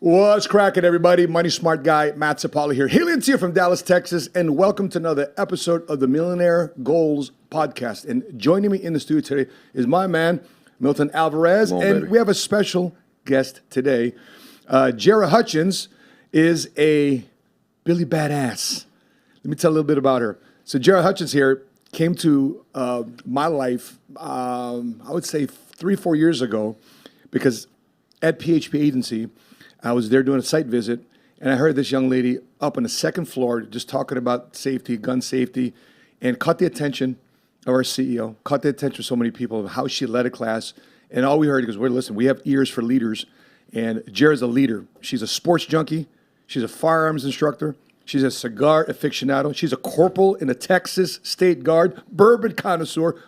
What's cracking, everybody? Money Smart Guy, Matt Sapali here. Hailing to you from Dallas, Texas, and welcome to another episode of the Millionaire Goals Podcast. And joining me in the studio today is my man, Milton Alvarez. We have a special guest today. Jerah Hutchins is a Billy Badass. Let me tell a little bit about her. So Jerah Hutchins here came to my life, I would say 3-4 years ago, because at PHP Agency, I was there doing a site visit, and I heard this young lady up on the second floor just talking about safety, gun safety, and caught the attention of our CEO, caught the attention of so many people of how she led a class. And all we heard was, well, listen, we have ears for leaders, and Jerah's a leader. She's a sports junkie. She's a firearms instructor. She's a cigar aficionado. She's a corporal in the Texas State Guard, bourbon connoisseur.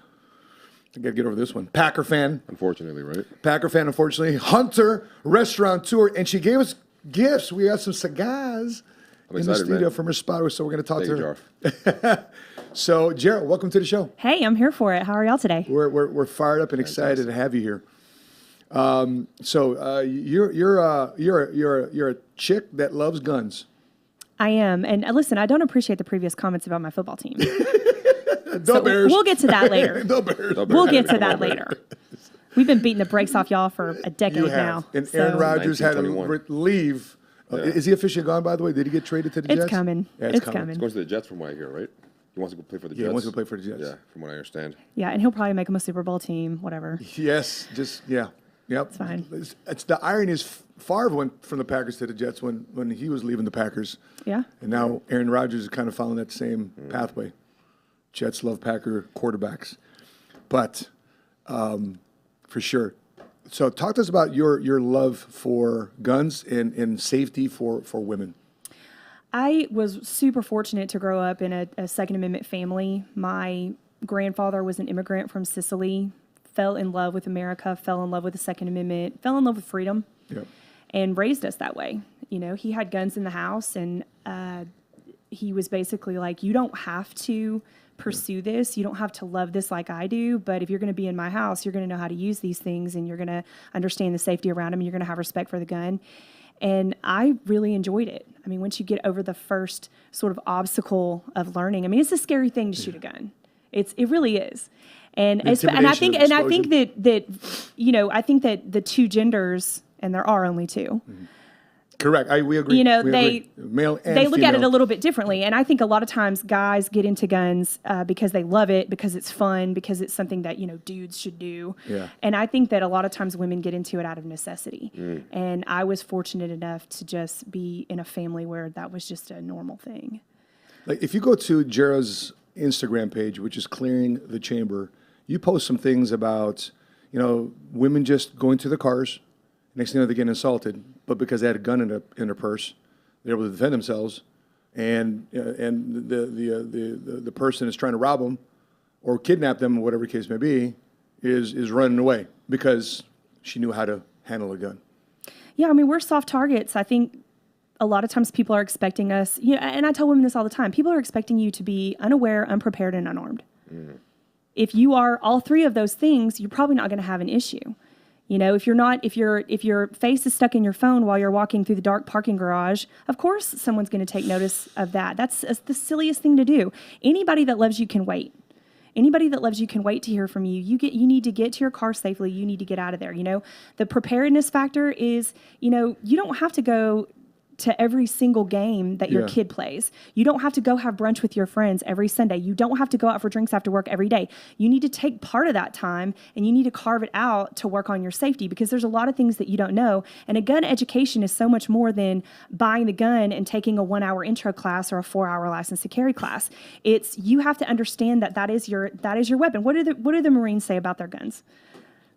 I got to get over this one. Packer fan. Unfortunately, right? Packer fan, unfortunately. Hunter, restaurateur, and she gave us gifts. We got some cigars in the studio from her spot, so we're going to talk to her. So, Jarrah, welcome to the show. Hey, I'm here for it. How are y'all today? We're fired up and excited to have you here. You're a chick that loves guns. I am, and listen, I don't appreciate the previous comments about my football team. Bears. We'll get to that later. Bears. We'll get to that later. We've been beating the brakes off y'all for a decade now. And Aaron Rodgers had to leave. Is he officially gone, by the way? Did he get traded to the Jets? It's coming. Yeah, it's coming. He's going to the Jets from what I hear, right? He wants to go play for the Jets. Yeah, he wants to play for the Jets. Yeah, from what I understand. Yeah, and he'll probably make him a Super Bowl team, whatever. Yes, Yep. It's fine. It's the irony is Favre went from the Packers to the Jets when he was leaving the Packers. Yeah. And now Aaron Rodgers is kind of following that same pathway. Jets love Packer quarterbacks. But for sure. So talk to us about your love for guns and safety for women. I was super fortunate to grow up in a Second Amendment family. My grandfather was an immigrant from Sicily, fell in love with America, fell in love with the Second Amendment, fell in love with freedom, and raised us that way. You know, he had guns in the house, and he was basically like, you don't have to pursue this. You don't have to love this like I do, but if you're going to be in my house, you're going to know how to use these things, and you're going to understand the safety around them, and you're going to have respect for the gun. And I really enjoyed it. I mean, once you get over the first sort of obstacle of learning, I mean, it's a scary thing to shoot a gun. It really is. And I think that you know, I think that the two genders, and there are only two. Mm-hmm. Correct. We agree. You know, male and they look female. at it a little bit differently. And I think a lot of times guys get into guns because they love it, because it's fun, because it's something that, you know, dudes should do. Yeah. And I think that a lot of times women get into it out of necessity. And I was fortunate enough to just be in a family where that was just a normal thing. Like if you go to Jerah's Instagram page, which is Clearing the Chamber, you post some things about, you know, women just going to their cars. Next thing you know, they're getting assaulted, but because they had a gun in their purse, they're able to defend themselves, and the person is trying to rob them or kidnap them, or whatever the case may be, is running away because she knew how to handle a gun. Yeah, I mean, we're soft targets. I think a lot of times people are expecting us, you know, and I tell women this all the time, people are expecting you to be unaware, unprepared, and unarmed. If you are all three of those things, you're probably not going to have an issue. You know, if your face is stuck in your phone while you're walking through the dark parking garage, of course someone's going to take notice of that. That's the silliest thing to do. Anybody that loves you can wait. Anybody that loves you can wait to hear from you. You need to get to your car safely. You need to get out of there. You know, the preparedness factor is, you know, you don't have to go to every single game that your kid plays. You don't have to go have brunch with your friends every Sunday. You don't have to go out for drinks after work every day. You need to take part of that time, and you need to carve it out to work on your safety, because there's a lot of things that you don't know. And a gun education is so much more than buying the gun and taking a 1-hour intro class or a 4-hour license to carry class. It's, you have to understand that is your weapon. What do the Marines say about their guns?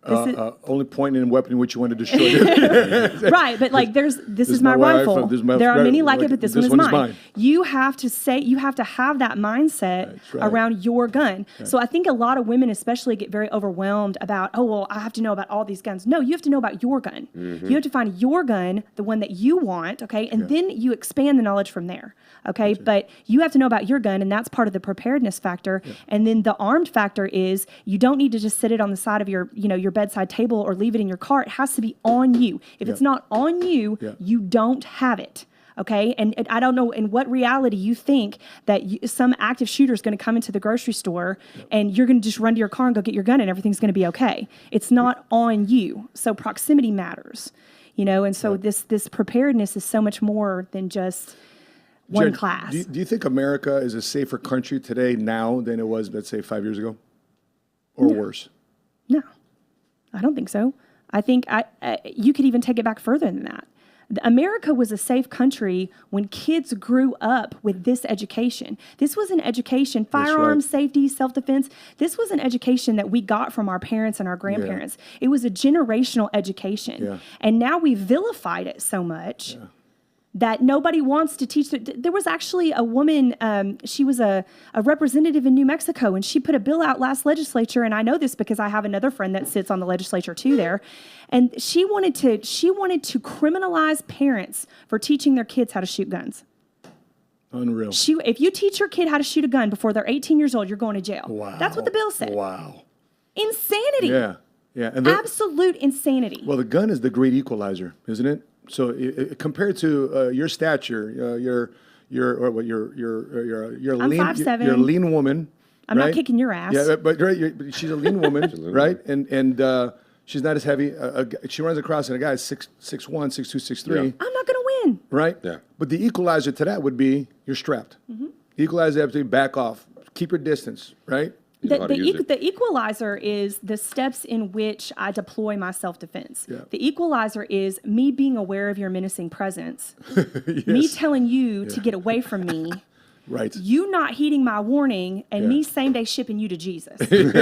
Only pointing and weapon which you want to destroy it. Right, but like this is my rifle. There are many like it, but this one is mine. You have to have that mindset around your gun. Right. So I think a lot of women especially get very overwhelmed about, oh, well, I have to know about all these guns. No, you have to know about your gun. Mm-hmm. You have to find your gun, the one that you want, okay? And then you expand the knowledge from there, okay? Gotcha. But you have to know about your gun, and that's part of the preparedness factor. Yeah. And then the armed factor is you don't need to just sit it on the side of your your bedside table or leave it in your car. It has to be on you. If it's not on you, you don't have it. Okay. And I don't know in what reality you think that some active shooter is going to come into the grocery store and you're going to just run to your car and go get your gun and everything's going to be okay. It's not on you. So proximity matters, and so this preparedness is so much more than just one Jared, class. Do you think America is a safer country today now than it was, let's say, 5 years ago? Or worse? No, I don't think so. I think you could even take it back further than that. America was a safe country when kids grew up with this education. This was an education, firearms, safety, self-defense. This was an education that we got from our parents and our grandparents. It was a generational education. Yeah. And now we vilified it so much that nobody wants to teach. There was actually a woman, she was a representative in New Mexico, and she put a bill out last legislature, and I know this because I have another friend that sits on the legislature too there, and she wanted to criminalize parents for teaching their kids how to shoot guns. Unreal. If you teach your kid how to shoot a gun before they're 18 years old, you're going to jail. Wow. That's what the bill said. Wow. Insanity. Yeah. And Absolute insanity. well, the gun is the great equalizer, isn't it? So compared to your stature, you're a I'm lean, 5'7". you're a lean woman. I'm not kicking your ass. Yeah, but she's a lean woman, right? And she's not as heavy. She runs across, and a guy is 6'1", 6'2", 6'3". I'm not going to win. Right? Yeah. But the equalizer to that would be you're strapped. The equalizer has to be back off, keep your distance, right? The equalizer is the steps in which I deploy my self-defense. Yeah. The equalizer is me being aware of your menacing presence, me telling you to get away from me, right? You not heeding my warning, and me same-day shipping you to Jesus. That's the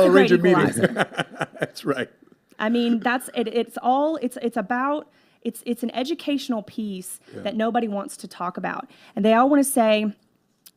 great equalizer. That's right. I mean, that's it. It's an educational piece that nobody wants to talk about, and they all want to say,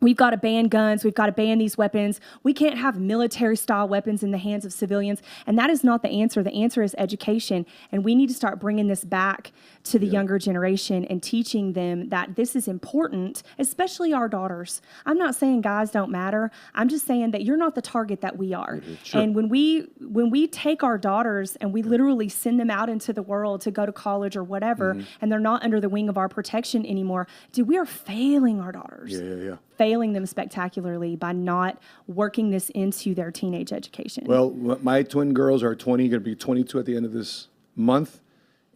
we've got to ban guns. We've got to ban these weapons. We can't have military-style weapons in the hands of civilians. And that is not the answer. The answer is education. And we need to start bringing this back to the younger generation and teaching them that this is important, especially our daughters. I'm not saying guys don't matter. I'm just saying that you're not the target that we are. Sure. And when we take our daughters and we literally send them out into the world to go to college or whatever, and they're not under the wing of our protection anymore, we are failing our daughters. Yeah. Failing them spectacularly by not working this into their teenage education. Well, my twin girls are 20, going to be 22 at the end of this month.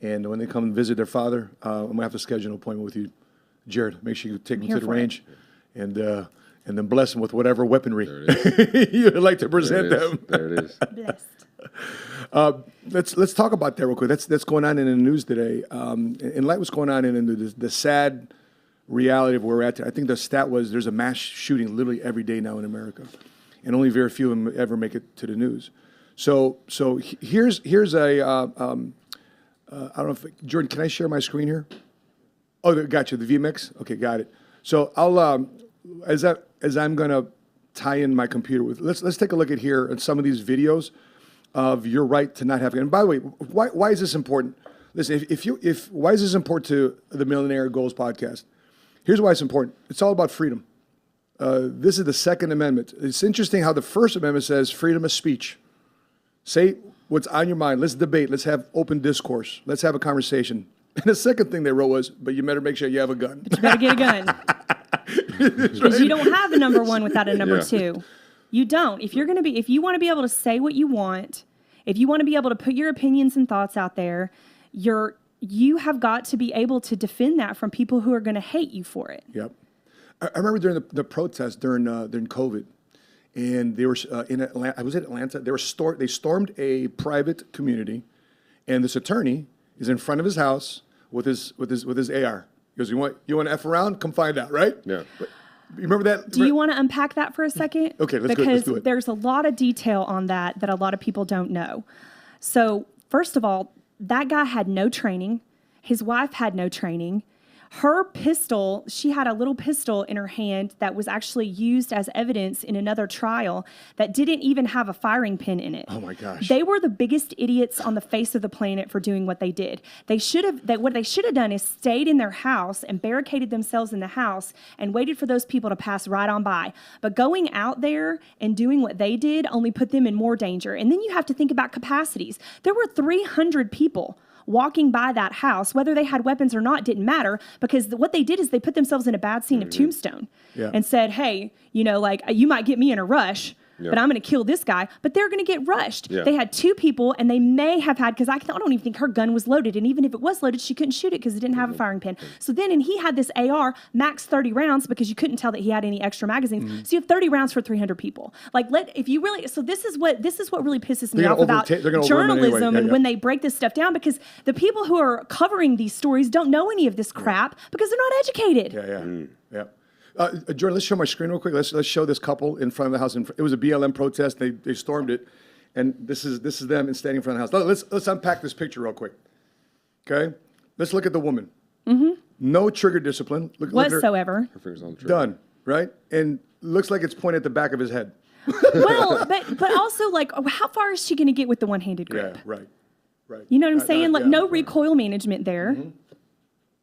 And when they come and visit their father, I'm going to have to schedule an appointment with you, Jerah. Make sure you take them to the range and then bless them with whatever weaponry you'd like to present them. There it is. Blessed. Let's talk about that real quick. That's going on in the news today. In light of what's going on in the sad reality of where we're at today, I think the stat was there's a mass shooting literally every day now in America, and only very few of them ever make it to the news. So here's a I don't know if Jordan, can I share my screen here? Oh, gotcha. The vMix. Okay, got it. So I'll as I'm gonna tie in my computer with let's take a look at here at some of these videos of your right to not have. And by the way, why is this important? Listen, if why is this important to the Millionaire Goals podcast? Here's why it's important. It's all about freedom. This is the Second Amendment. It's interesting how the First Amendment says freedom of speech. Say what's on your mind. Let's debate. Let's have open discourse. Let's have a conversation. And the second thing they wrote was, but you better make sure you have a gun. But you better get a gun. Because you don't have a number one without a number two. You don't. If you want to be able to say what you want, if you want to be able to put your opinions and thoughts out there, you have got to be able to defend that from people who are going to hate you for it. Yep. I remember during the protest during COVID, and they were in Atlanta. I was in Atlanta. They stormed a private community, and this attorney is in front of his house with his AR. He goes, "You want to F around? Come find out." Right? Yeah. You remember that? Do you want to unpack that for a second? Okay, let's do Because it. there's a lot of detail on that a lot of people don't know. So first of all, that guy had no training. His wife had no training. Her pistol, she had a little pistol in her hand that was actually used as evidence in another trial that didn't even have a firing pin in it. Oh my gosh. They were the biggest idiots on the face of the planet for doing what they did. What they should have done is stayed in their house and barricaded themselves in the house and waited for those people to pass right on by. But going out there and doing what they did only put them in more danger. And then you have to think about capacities. There were 300 people walking by that house, whether they had weapons or not didn't matter, because what they did is they put themselves in a bad scene of Tombstone and said, hey, like, you might get me in a rush, but I'm going to kill this guy. But they're going to get rushed. Yeah. They had 2 people, and they may have had, because I don't even think her gun was loaded. And even if it was loaded, she couldn't shoot it because it didn't have a firing pin. So then, and he had this AR, max 30 rounds, because you couldn't tell that he had any extra magazines. So you have 30 rounds for 300 people. Like, if you really, so this is what really pisses me off about journalism anyway. And when they break this stuff down, because the people who are covering these stories don't know any of this crap because they're not educated. Yeah. Jordan, let's show my screen real quick. Let's show this couple in front of the house. It was a BLM protest. They stormed it, and this is them standing in front of the house. Let's unpack this picture real quick. Okay, let's look at the woman. No trigger discipline whatsoever. Her fingers on the trigger. Done right, and looks like it's pointed at the back of his head. Well, but also, like, how far is she going to get with the one-handed grip? Yeah, right. You know what I'm saying? Like, no recoil management there.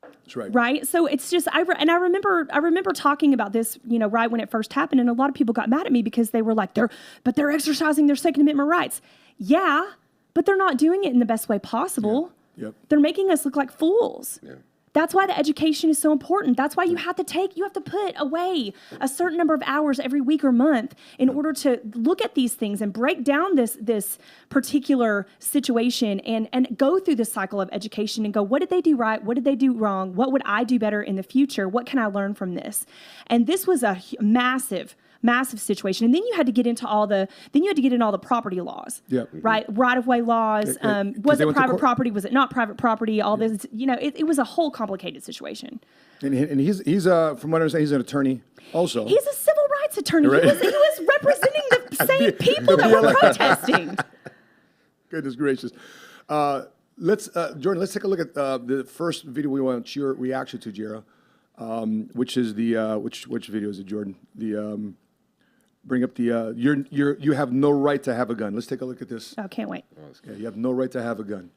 That's right. Right. So it's just, I remember talking about this, right when it first happened, and a lot of people got mad at me because they were like, they're exercising their Second Amendment rights. Yeah, but they're not doing it in the best way possible. Yep. They're making us look like fools. Yeah. That's why the education is so important. That's why you have to put away a certain number of hours every week or month in order to look at these things and break down this particular situation and go through the cycle of education and go, what did they do right? What did they do wrong? What would I do better in the future? What can I learn from this? And this was a massive situation. And then you had to get into all the property laws. Yeah. Right. Right-of-way laws. Was it private property? Was it not private property? All this, it was a whole complicated situation. And he's from what I understand, he's an attorney also. He's a civil rights attorney. Right. He was representing the same people that were protesting. Goodness gracious. Jordan, let's take a look at the first video we want your reaction to, Jerah, which is the which video is it, Jordan? The bring up the you have no right to have a gun. Let's take a look at this. Oh, can't wait. Yeah, you have no right to have a gun.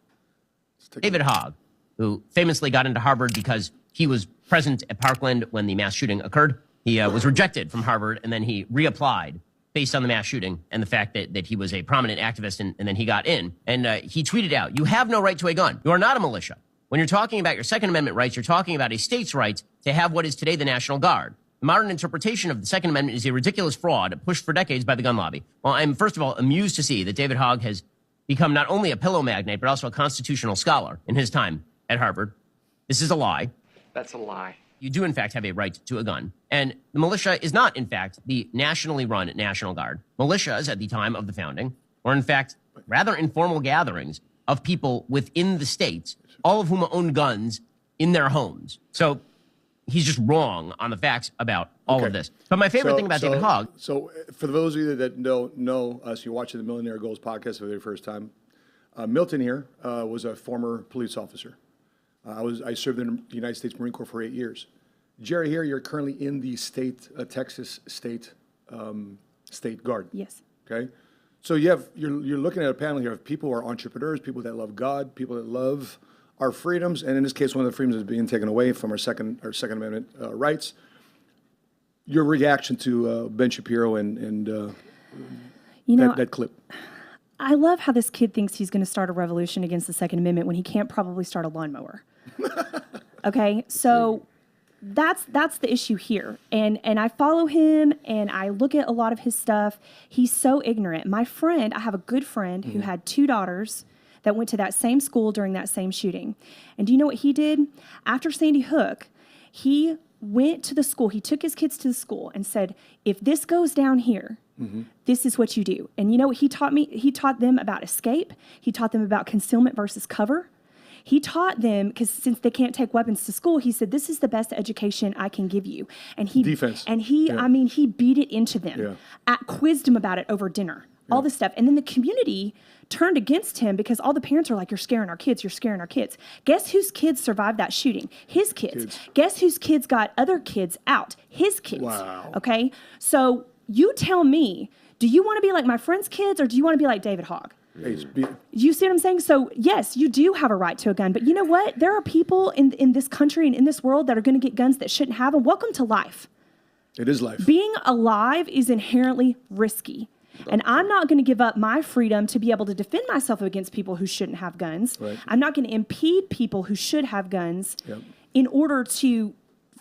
David Hogg, who famously got into Harvard because he was present at Parkland when the mass shooting occurred. He was rejected from Harvard, and then he reapplied based on the mass shooting and the fact that he was a prominent activist, and then he got in. And he tweeted out, "You have no right to a gun. You are not a militia. When you're talking about your Second Amendment rights, you're talking about a state's right to have what is today the National Guard. The modern interpretation of the Second Amendment is a ridiculous fraud pushed for decades by the gun lobby." Well, I'm, first of all, amused to see that David Hogg has become not only a pillow magnate, but also a constitutional scholar in his time at Harvard. This is a lie. That's a lie. You do, in fact, have a right to a gun. And the militia is not, in fact, the nationally run National Guard. Militias at the time of the founding were, in fact, rather informal gatherings of people within the states, all of whom own guns in their homes. So he's just wrong on the facts about all of this. But my favorite thing about David Hogg. So for those of you that don't know us, you're watching the Millionaire Goals podcast for the very first time. Milton here was a former police officer. I served in the United States Marine Corps for 8 years. Jerah here, you're currently in the Texas State Guard. Yes. Okay. So you're looking at a panel here of people who are entrepreneurs, people that love God, people that love our freedoms, and in this case, one of the freedoms is being taken away from our Second Amendment rights. Your reaction to Ben Shapiro and that clip. I love how this kid thinks he's going to start a revolution against the Second Amendment when he can't probably start a lawnmower. Okay, so that's the issue here. And I follow him and I look at a lot of his stuff. He's so ignorant. I have a good friend who had 2 daughters that went to that same school during that same shooting. And do you know what he did? After Sandy Hook, he went to the school. He took his kids to the school and said, if this goes down here, this is what you do. And you know what he taught me? He taught them about escape. He taught them about concealment versus cover. He taught them, because since they can't take weapons to school, he said, this is the best education I can give you. And he defense. And he beat it into them. Quizzed them about it over dinner. All this stuff. And then the community turned against him because all the parents are like, you're scaring our kids, you're scaring our kids. Guess whose kids survived that shooting? His kids. Guess whose kids got other kids out? His kids. Wow. Okay? So you tell me, do you want to be like my friend's kids or do you want to be like David Hogg? You see what I'm saying? So yes, you do have a right to a gun, but you know what? There are people in this country and in this world that are going to get guns that shouldn't have them. Welcome to life. It is life. Being alive is inherently risky. And I'm not going to give up my freedom to be able to defend myself against people who shouldn't have guns. Right. I'm not going to impede people who should have guns in order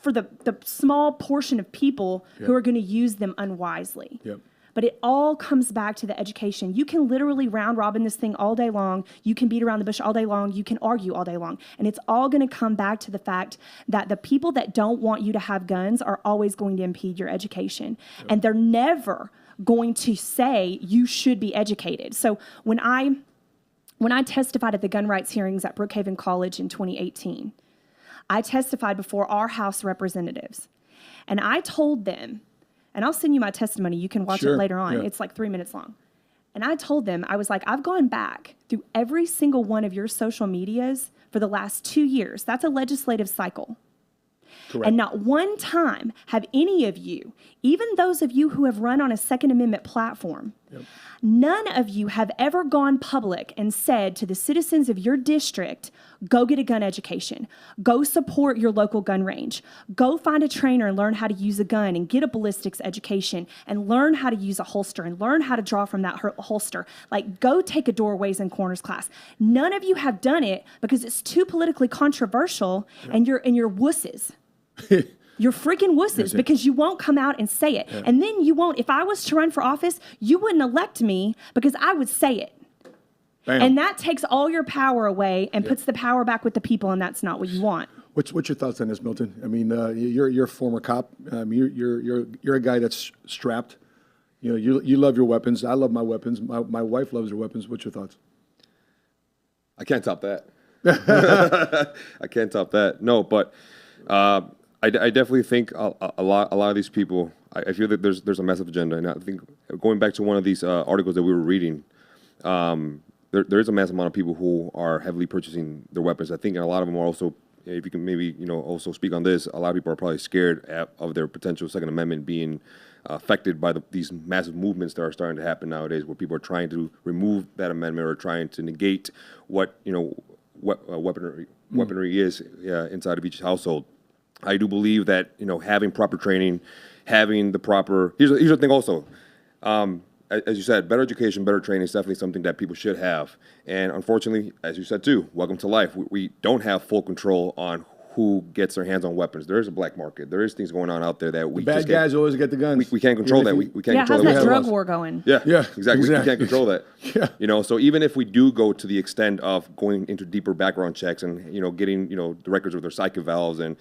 for the small portion of people who are going to use them unwisely. Yep. But it all comes back to the education. You can literally round robin this thing all day long. You can beat around the bush all day long. You can argue all day long. And it's all going to come back to the fact that the people that don't want you to have guns are always going to impede your education. Yep. And they're never going to say you should be educated. So when I testified at the gun rights hearings at Brookhaven College in 2018, I testified before our House representatives. And I told them, and I'll send you my testimony. You can watch it later on. Yeah. It's like 3 minutes long. And I told them, I was like, I've gone back through every single one of your social medias for the last 2 years. That's a legislative cycle. Correct. And not one time have any of you, even those of you who have run on a Second Amendment platform, none of you have ever gone public and said to the citizens of your district, go get a gun education, go support your local gun range, go find a trainer and learn how to use a gun and get a ballistics education and learn how to use a holster and learn how to draw from that holster. Like, go take a doorways and corners class. None of you have done it because it's too politically controversial and you're wusses. You're freaking wusses because you won't come out and say it. Yeah. And then you won't, if I was to run for office, you wouldn't elect me because I would say it. Bam. And that takes all your power away and puts the power back with the people, and that's not what you want. What's your thoughts on this, Milton? I mean, you're a former cop. You're a guy that's strapped. You know, you love your weapons. I love my weapons. My wife loves her weapons. What's your thoughts? I can't top that. I can't top that. No, but I definitely think a lot of these people. I feel that there's a massive agenda, and I think going back to one of these articles that we were reading, there is a massive amount of people who are heavily purchasing their weapons. I think a lot of them are also, if you can maybe also speak on this, a lot of people are probably scared of their potential Second Amendment being affected by these massive movements that are starting to happen nowadays, where people are trying to remove that amendment or trying to negate what weaponry is inside of each household. I do believe that having proper training, having the proper here's the thing also, as you said, better education, better training is definitely something that people should have. And unfortunately, as you said too, welcome to life. We don't have full control on who gets their hands on weapons. There is a black market. There is things going on out there that we bad guys always get the guns. We can't control that. We can't control how's that. that drug war going? Yeah, exactly. We can't control that. Yeah. So even if we do go to the extent of going into deeper background checks and getting the records of their psych valves and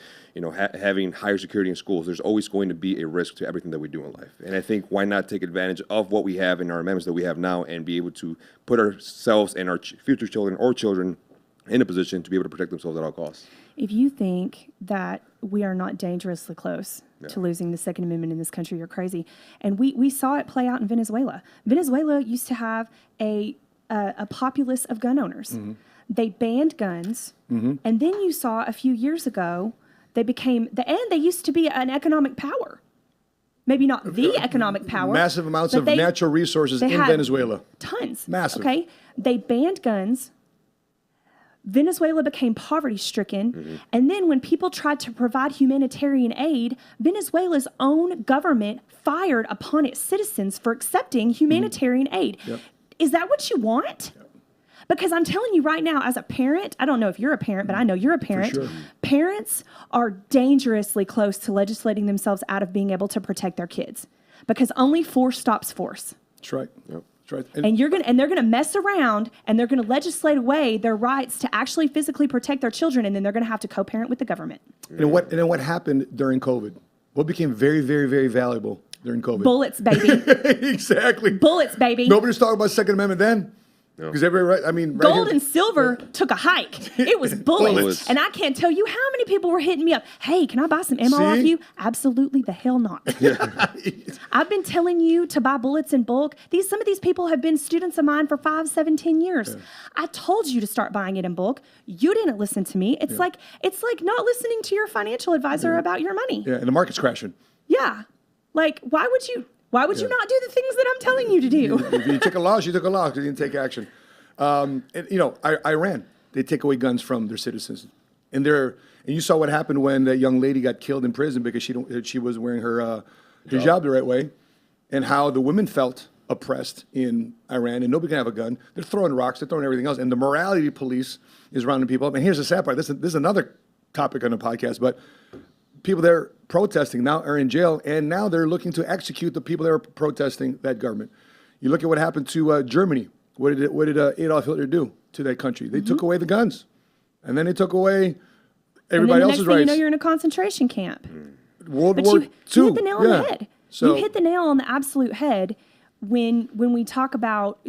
having higher security in schools, there's always going to be a risk to everything that we do in life. And I think why not take advantage of what we have in our amendments that we have now and be able to put ourselves and our future children or children in a position to be able to protect themselves at all costs. If you think that we are not dangerously close to losing the Second Amendment in this country, you're crazy. And we saw it play out in Venezuela. Venezuela used to have a populace of gun owners. Mm-hmm. They banned guns, and then you saw a few years ago they used to be an economic power. Maybe not the economic power. Massive amounts of natural resources in Venezuela. Tons. Massive. Okay, they banned guns. Venezuela became poverty-stricken, and then when people tried to provide humanitarian aid, Venezuela's own government fired upon its citizens for accepting humanitarian aid. Yep. Is that what you want? Yep. Because I'm telling you right now, as a parent, I don't know if you're a parent, but I know you're a parent. For sure. Parents are dangerously close to legislating themselves out of being able to protect their kids, because only force stops force. That's right. Yep. Right. And they're gonna mess around and they're gonna legislate away their rights to actually physically protect their children, and then they're gonna have to co-parent with the government. And then what happened during COVID? What became very, very, very valuable during COVID? Bullets, baby. Exactly. Bullets, baby. Nobody's talking about Second Amendment then. Because everybody, I mean, Gold and silver took a hike. It was bullets. Bullets. And I can't tell you how many people were hitting me up. Hey, can I buy some ammo off you? Absolutely the hell not. I've been telling you to buy bullets in bulk. Some of these people have been students of mine for 5, 7, 10 years. Yeah. I told you to start buying it in bulk. You didn't listen to me. It's like not listening to your financial advisor about your money. Yeah, and the market's crashing. Yeah. Like, why would you not do the things that I'm telling you to do? If you took a loss, you took a loss. You didn't take action. And, Iran, they take away guns from their citizens. And you saw what happened when that young lady got killed in prison because she was wearing her hijab the right way, and how the women felt oppressed in Iran, and nobody can have a gun. They're throwing rocks, they're throwing everything else, and the morality police is rounding people up. And here's the sad part. This is another topic on the podcast, but people there protesting now are in jail, and now they're looking to execute the people that are protesting that government. You look at what happened to Germany. What did Adolf Hitler do to that country? They took away the guns, and then they took away everybody else's rights. You know, you're in a concentration camp. World War II. You hit the nail on the head. So, you hit the nail on the absolute head when we talk about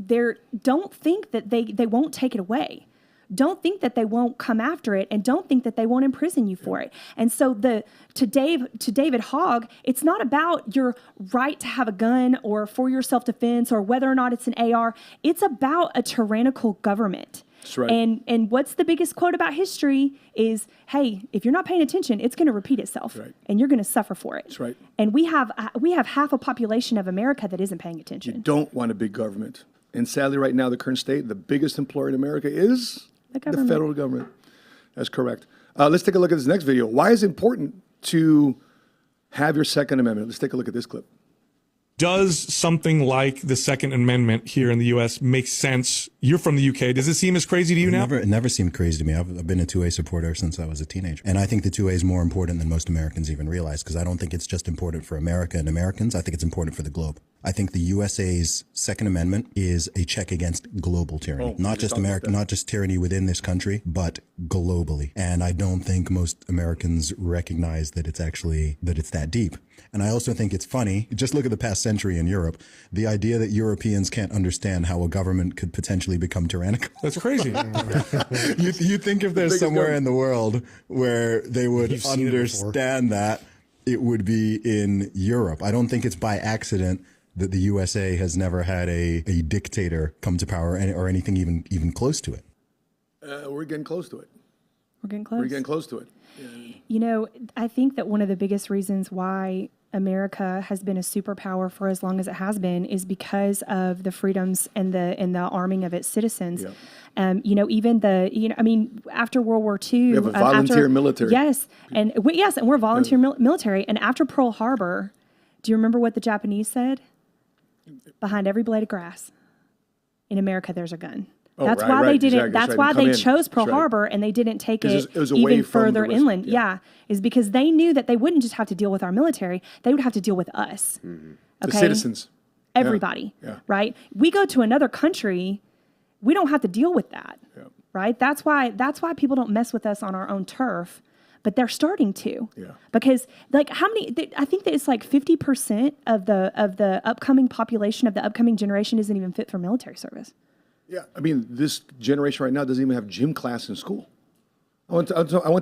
don't think that they won't take it away. Don't think that they won't come after it, and don't think that they won't imprison you for it. And so to David Hogg, it's not about your right to have a gun or for your self-defense or whether or not it's an AR. It's about a tyrannical government. That's right. And what's the biggest quote about history is, hey, if you're not paying attention, it's going to repeat itself, right, and you're going to suffer for it. That's right. And we have half a population of America that isn't paying attention. You don't want a big government. And sadly, right now, the current state, the biggest employer in America is the federal government. That's correct. Let's take a look at this next video. Why is it important to have your Second Amendment? Let's take a look at this clip. Does something like the Second Amendment here in the U.S. make sense? You're from the UK. Does it seem as crazy to you now? It never seemed crazy to me. I've been a 2A supporter since I was a teenager. And I think the 2A is more important than most Americans even realize, because I don't think it's just important for America and Americans. I think it's important for the globe. I think the USA's Second Amendment is a check against global tyranny, not just America, not just tyranny within this country, but globally. And I don't think most Americans recognize that it's that deep. And I also think it's funny, just look at the past century in Europe, the idea that Europeans can't understand how a government could potentially become tyrannical. That's crazy. You think if there's somewhere in the world where they would understand that, it would be in Europe. I don't think it's by accident that the USA has never had a dictator come to power or anything even close to it. We're getting close to it. We're getting close. We're getting close to it. You know, I think that one of the biggest reasons why America has been a superpower for as long as it has been is because of the freedoms and the arming of its citizens. Yeah. After World War II, we have a volunteer military. Yes, and we're volunteer military. And after Pearl Harbor, do you remember what the Japanese said? Behind every blade of grass in America, there's a gun. That's why they didn't. Exactly. That's why they chose Pearl Harbor, and they didn't take it even further inland. Yeah, is because they knew that they wouldn't just have to deal with our military; they would have to deal with us. Mm-hmm. Okay? The citizens, everybody. Yeah. Right? We go to another country, we don't have to deal with that. Yeah. Right? That's why people don't mess with us on our own turf. But they're starting to, because how many? I think that it's like 50% of the upcoming population of the upcoming generation isn't even fit for military service. Yeah, I mean, this generation right now doesn't even have gym class in school. I went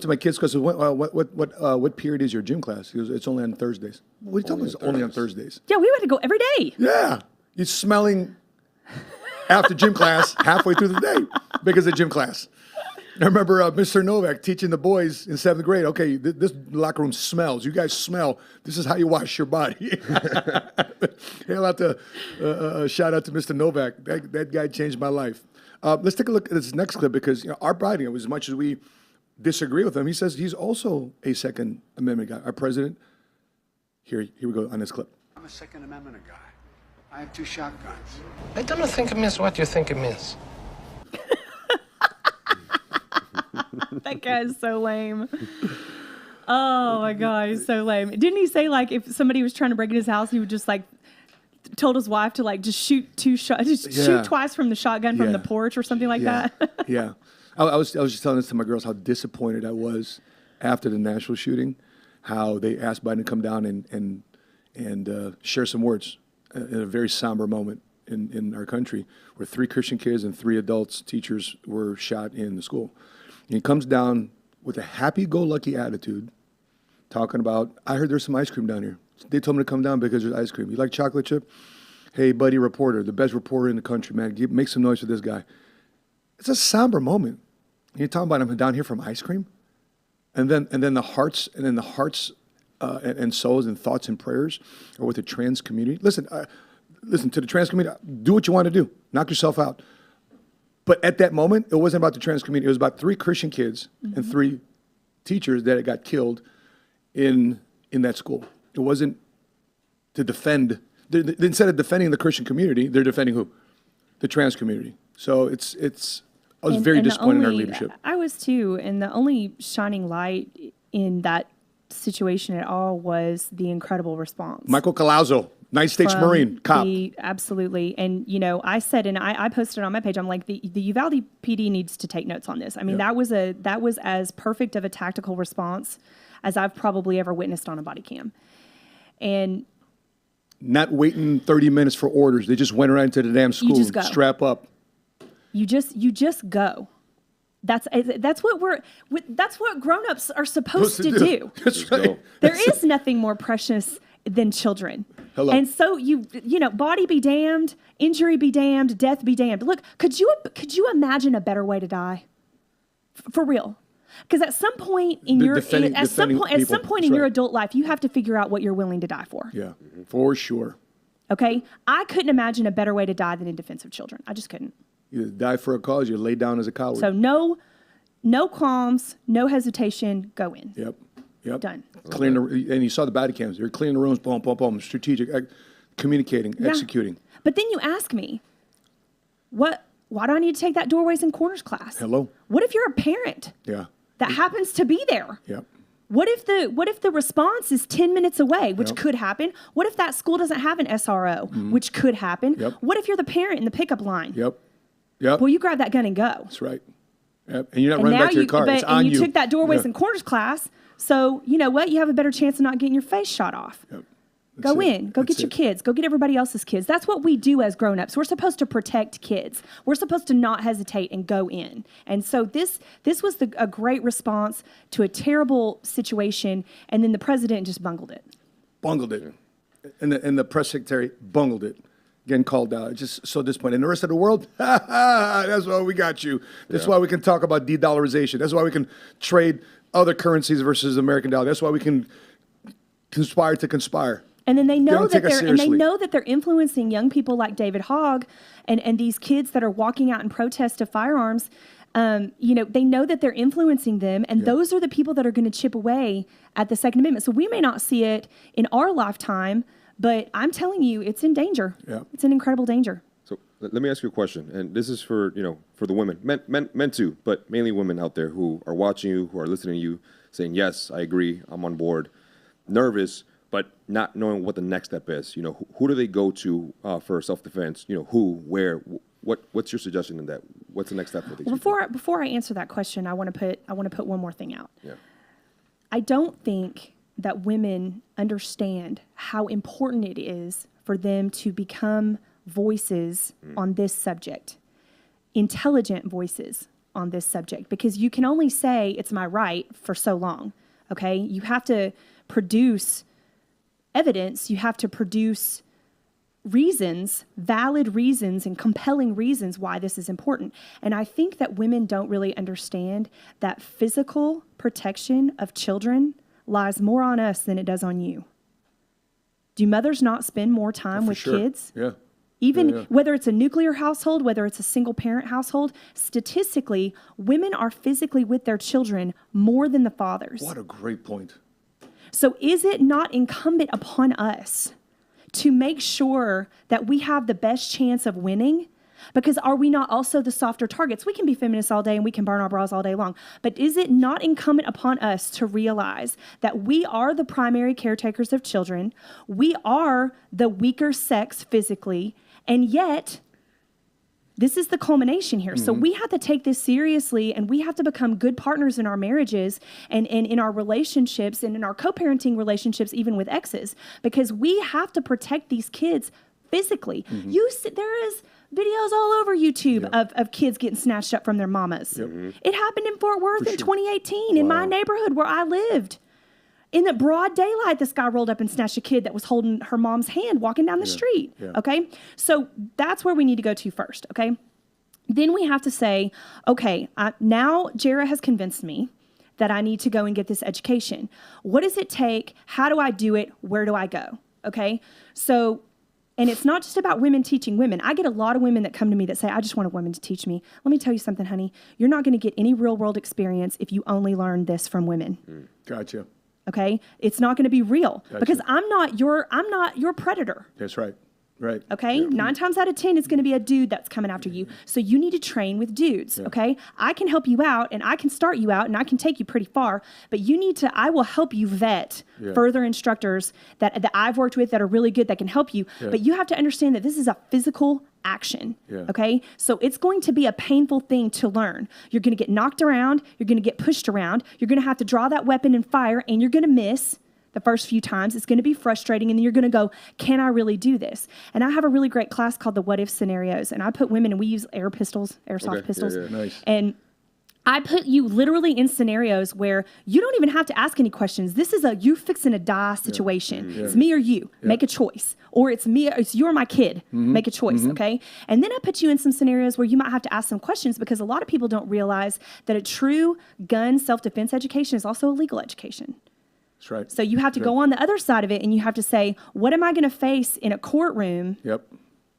to my kids' class. What period is your gym class? He goes, it's only on Thursdays. What are you talking about? It's only on Thursdays. Yeah, we had to go every day. Yeah, you're smelling after gym class halfway through the day because of gym class. I remember Mr. Novak teaching the boys in 7th grade, okay, this locker room smells. You guys smell. This is how you wash your body. Hail out to, shout out to Mr. Novak. That guy changed my life. Let's take a look at this next clip because our Biden, as much as we disagree with him, he says he's also a Second Amendment guy. Our president, here we go on this clip. I'm a Second Amendment guy. I have 2 shotguns. I don't think it means what you think it means. That guy is so lame. Oh my God, he's so lame. Didn't he say if somebody was trying to break in his house, he would just told his wife to just shoot 2 shots, shoot twice from the shotgun from the porch or something like that? Yeah. I was just telling this to my girls how disappointed I was after the Nashville shooting, how they asked Biden to come down and share some words in a very somber moment. in our country, where 3 Christian kids and 3 adults, teachers, were shot in the school. And he comes down with a happy-go-lucky attitude, talking about, I heard there's some ice cream down here. They told me to come down because there's ice cream. You like chocolate chip? Hey, buddy reporter, the best reporter in the country, man. Make some noise for this guy. It's a somber moment. You're talking about him down here from ice cream? And then the hearts and souls and thoughts and prayers are with the trans community. Listen to the trans community. Do what you want to do. Knock yourself out. But at that moment, it wasn't about the trans community. It was about 3 Christian kids and 3 teachers that got killed in that school. It wasn't to defend. Instead of defending the Christian community, they're defending who? The trans community. So it's. I was very disappointed in our leadership. I was too, and the only shining light in that situation at all was the incredible response. Michael Collazo, United States Marine, cop. Absolutely. And, I said, and I posted on my page, I'm like, the Uvalde PD needs to take notes on this. I mean, that was as perfect of a tactical response as I've probably ever witnessed on a body cam. And not waiting 30 minutes for orders. They just went right into the damn school. You just go. Strap up. You just go. That's what grown-ups are supposed to do. That's right. There is nothing more precious than children. Hello. And so body be damned, injury be damned, death be damned. Look, could you imagine a better way to die? For real. Because at some point in your adult life, you have to figure out what you're willing to die for. Yeah, for sure. Okay? I couldn't imagine a better way to die than in defense of children. I just couldn't. You die for a cause, you lay down as a coward. So no qualms, no hesitation, go in. Yep. Done. And you saw the body cams. They're clearing the rooms, boom, boom, boom, strategic, communicating, executing. But then you ask me, why do I need to take that doorways and corners class? Hello. What if you're a parent? Yeah. That happens to be there? Yep. What if the response is 10 minutes away, which could happen? What if that school doesn't have an SRO, which could happen? Yep. What if you're the parent in the pickup line? Yep. Well, you grab that gun and go. That's right. Yep. And you're not running back to your car. It's on you. You took that doorways and corners class, so you know what? You have a better chance of not getting your face shot off. Yep. Go get your kids. Go get everybody else's kids. That's what we do as grown-ups. We're supposed to protect kids. We're supposed to not hesitate and go in. And so this was a great response to a terrible situation, and then the president just bungled it. Bungled it. And the press secretary bungled it. Getting called out. Just so disappointed. And the rest of the world, that's why we got you. That's why we can talk about de-dollarization. That's why we can trade other currencies versus American dollar. That's why we can conspire to conspire. And then they know that they're influencing young people like David Hogg and these kids that are walking out in protest of firearms. They know that they're influencing them, and those are the people that are going to chip away at the Second Amendment. So we may not see it in our lifetime, but I'm telling you, it's in danger. Yeah. It's in incredible danger. So let me ask you a question, and this is for the women, men too, but mainly women out there who are watching you, who are listening to you, saying yes, I agree, I'm on board, nervous, but not knowing what the next step is. Who do they go to for self-defense? Who, where, what's your suggestion in that? What's the next step for these people? Before I answer that question, I want to put one more thing out. Yeah. I don't think that women understand how important it is for them to become voices on this subject, intelligent voices on this subject, because you can only say it's my right for so long, okay? You have to produce evidence, you have to produce reasons, valid reasons and compelling reasons why this is important. And I think that women don't really understand that physical protection of children lies more on us than it does on you. Do mothers not spend more time with kids? Yeah. Even whether it's a nuclear household, whether it's a single parent household, statistically, women are physically with their children more than the fathers. What a great point. So is it not incumbent upon us to make sure that we have the best chance of winning? Because are we not also the softer targets? We can be feminists all day and we can burn our bras all day long. But is it not incumbent upon us to realize that we are the primary caretakers of children? We are the weaker sex physically. And yet, this is the culmination here. Mm-hmm. So we have to take this seriously, and we have to become good partners in our marriages and in our relationships and in our co-parenting relationships, even with exes, because we have to protect these kids physically. There is videos all over YouTube of kids getting snatched up from their mamas. It happened in Fort Worth in 2018 in my neighborhood where I lived. In the broad daylight, this guy rolled up and snatched a kid that was holding her mom's hand walking down the street. Okay? So that's where we need to go to first, okay? Then we have to say, okay, now Jerah has convinced me that I need to go and get this education. What does it take? How do I do it? Where do I go? Okay? So, and it's not just about women teaching women. I get a lot of women that come to me that say, I just want a woman to teach me. Let me tell you something, honey. You're not going to get any real world experience if you only learn this from women. Gotcha. Okay? It's not going to be real because I'm not your predator. That's right. Right. Okay? 9 times out of 10, it's going to be a dude that's coming after you. So you need to train with dudes. Okay? I can help you out and I can start you out and I can take you pretty far, but I will help you vet further instructors that I've worked with that are really good that can help you. But you have to understand that this is a physical action. Okay? So it's going to be a painful thing to learn. You're going to get knocked around. You're going to get pushed around. You're going to have to draw that weapon and fire and you're going to miss. The first few times, it's going to be frustrating, and then you're going to go, can I really do this? And I have a really great class called the What If Scenarios, and I put women, and we use airsoft pistols. Nice. And I put you literally in scenarios where you don't even have to ask any questions. This is you fixing a die situation. It's me or you. Make a choice. Or it's you or my kid. Make a choice, okay? And then I put you in some scenarios where you might have to ask some questions because a lot of people don't realize that a true gun self-defense education is also a legal education. That's right. So you have to go on the other side of it and you have to say, what am I going to face in a courtroom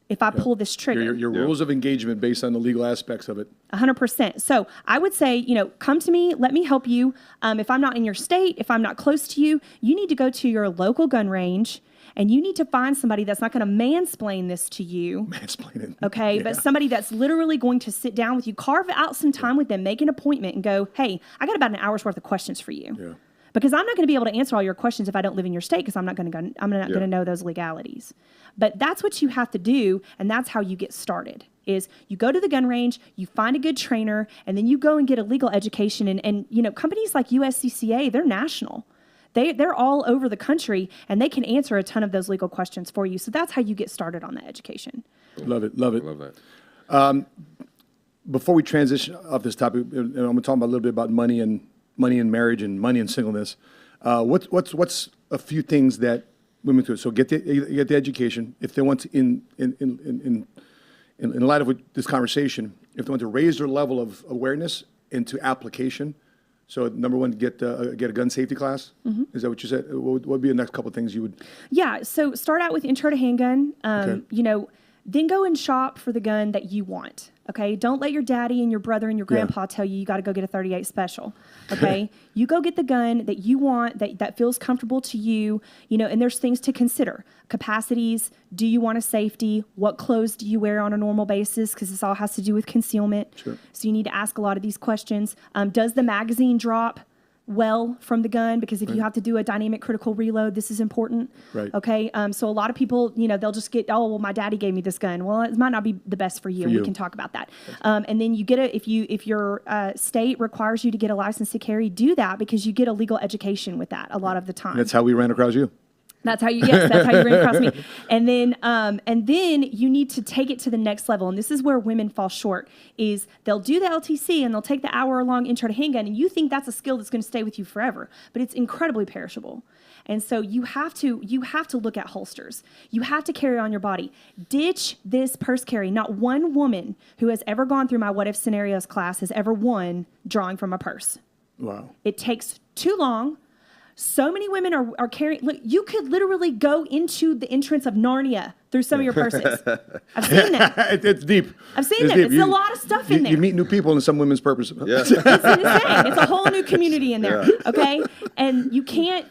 if I pull this trigger? Your rules of engagement based on the legal aspects of it. 100%. So I would say, come to me, let me help you. If I'm not in your state, if I'm not close to you, you need to go to your local gun range and you need to find somebody that's not going to mansplain this to you. Mansplain it. Okay, but somebody that's literally going to sit down with you, carve out some time with them, make an appointment and go, hey, I got about an hour's worth of questions for you. Because I'm not going to be able to answer all your questions if I don't live in your state because I'm not going to know those legalities. But that's what you have to do, and that's how you get started. Is you go to the gun range, you find a good trainer, and then you go and get a legal education. And companies like USCCA, they're national. They're all over the country, and they can answer a ton of those legal questions for you. So that's how you get started on that education. Love it. Love it. Love that. Before we transition off this topic, and I'm going to talk about a little bit about money and marriage and money and singleness. What's a few things that women do? So get the education. If they want to, in light of this conversation, if they want to raise their level of awareness into application. So number one, get a gun safety class. Is that what you said? What would be the next couple of things you would? Yeah. So start out with intro to handgun. Then go and shop for the gun that you want. Okay, don't let your daddy and your brother and your grandpa tell you got to go get a 38 special. Okay, you go get the gun that you want, that feels comfortable to you. And there's things to consider: capacities. Do you want a safety? What clothes do you wear on a normal basis? Because this all has to do with concealment. Sure. So you need to ask a lot of these questions. Does the magazine drop well from the gun? Because if you have to do a dynamic critical reload, this is important. Right. Okay. So a lot of people, they'll just get, oh, well, my daddy gave me this gun. Well, it might not be the best for you. We can talk about that. And then you get if your state requires you to get a license to carry, do that because you get a legal education with that a lot of the time. That's how we ran across you. That's how you ran across me. And then you need to take it to the next level. And this is where women fall short is they'll do the LTC and they'll take the hour-long intro to handgun and you think that's a skill that's going to stay with you forever, but it's incredibly perishable. And so you have to look at holsters. You have to carry on your body. Ditch this purse carry. Not one woman who has ever gone through my What If Scenarios class has ever won drawing from a purse. Wow. It takes too long. So many women are carrying. Look, you could literally go into the entrance of Narnia through some of your purses. I've seen that. It's deep. I've seen that. It's a lot of stuff in there. You meet new people in some women's purposes. Yeah. It's insane. It's a whole new community in there. Okay, and you can't.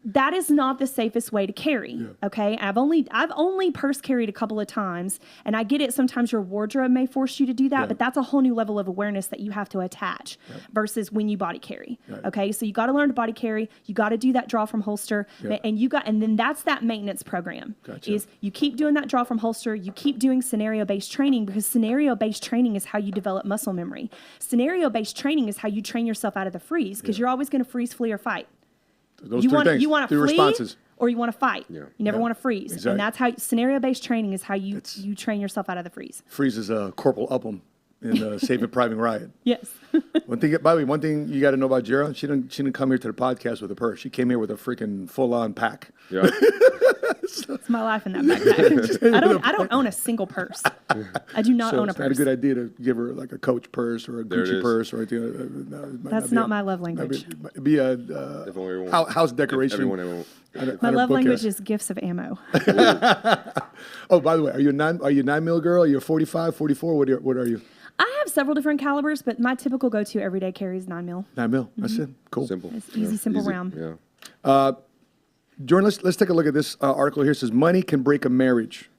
That is not the safest way to carry. Okay, I've only purse carried a couple of times, and I get it. Sometimes your wardrobe may force you to do that, but that's a whole new level of awareness that you have to attach versus when you body carry. Okay, so you got to learn to body carry. You got to do that draw from holster, and then that's that maintenance program. Is you keep doing that draw from holster. You keep doing scenario-based training because scenario-based training is how you develop muscle memory. Scenario-based training is how you train yourself out of the freeze because you're always going to freeze, flee, or fight. Those three things. You want to three flee, responses. or you want to fight. Yeah. You never want to freeze. Exactly. And that's how scenario-based training is how you train yourself out of the freeze. Freeze is Corporal Upham in Saving Private Ryan. Yes. One thing, by the way, one thing you got to know about Jerah, she didn't come here to the podcast with a purse. She came here with a freaking full-on pack. Yeah. It's my life in that backpack. I don't own a single purse. I do not own a It's purse. not a good idea to give her like a Coach purse or a There it Gucci is. purse or anything. That's not my love language. It'd be a Everyone- house decoration. Everyone. My love bookcase. language is gifts of ammo. Oh, by the way, are you a 9 mil girl? Are you a 45, 44? What are you? I have several different calibers, but my typical go-to everyday carry is 9 mil. 9 mil. That's it. Cool. Simple. It's easy, simple round. Yeah. Jordan, let's take a look at this article here. It says money can break a marriage.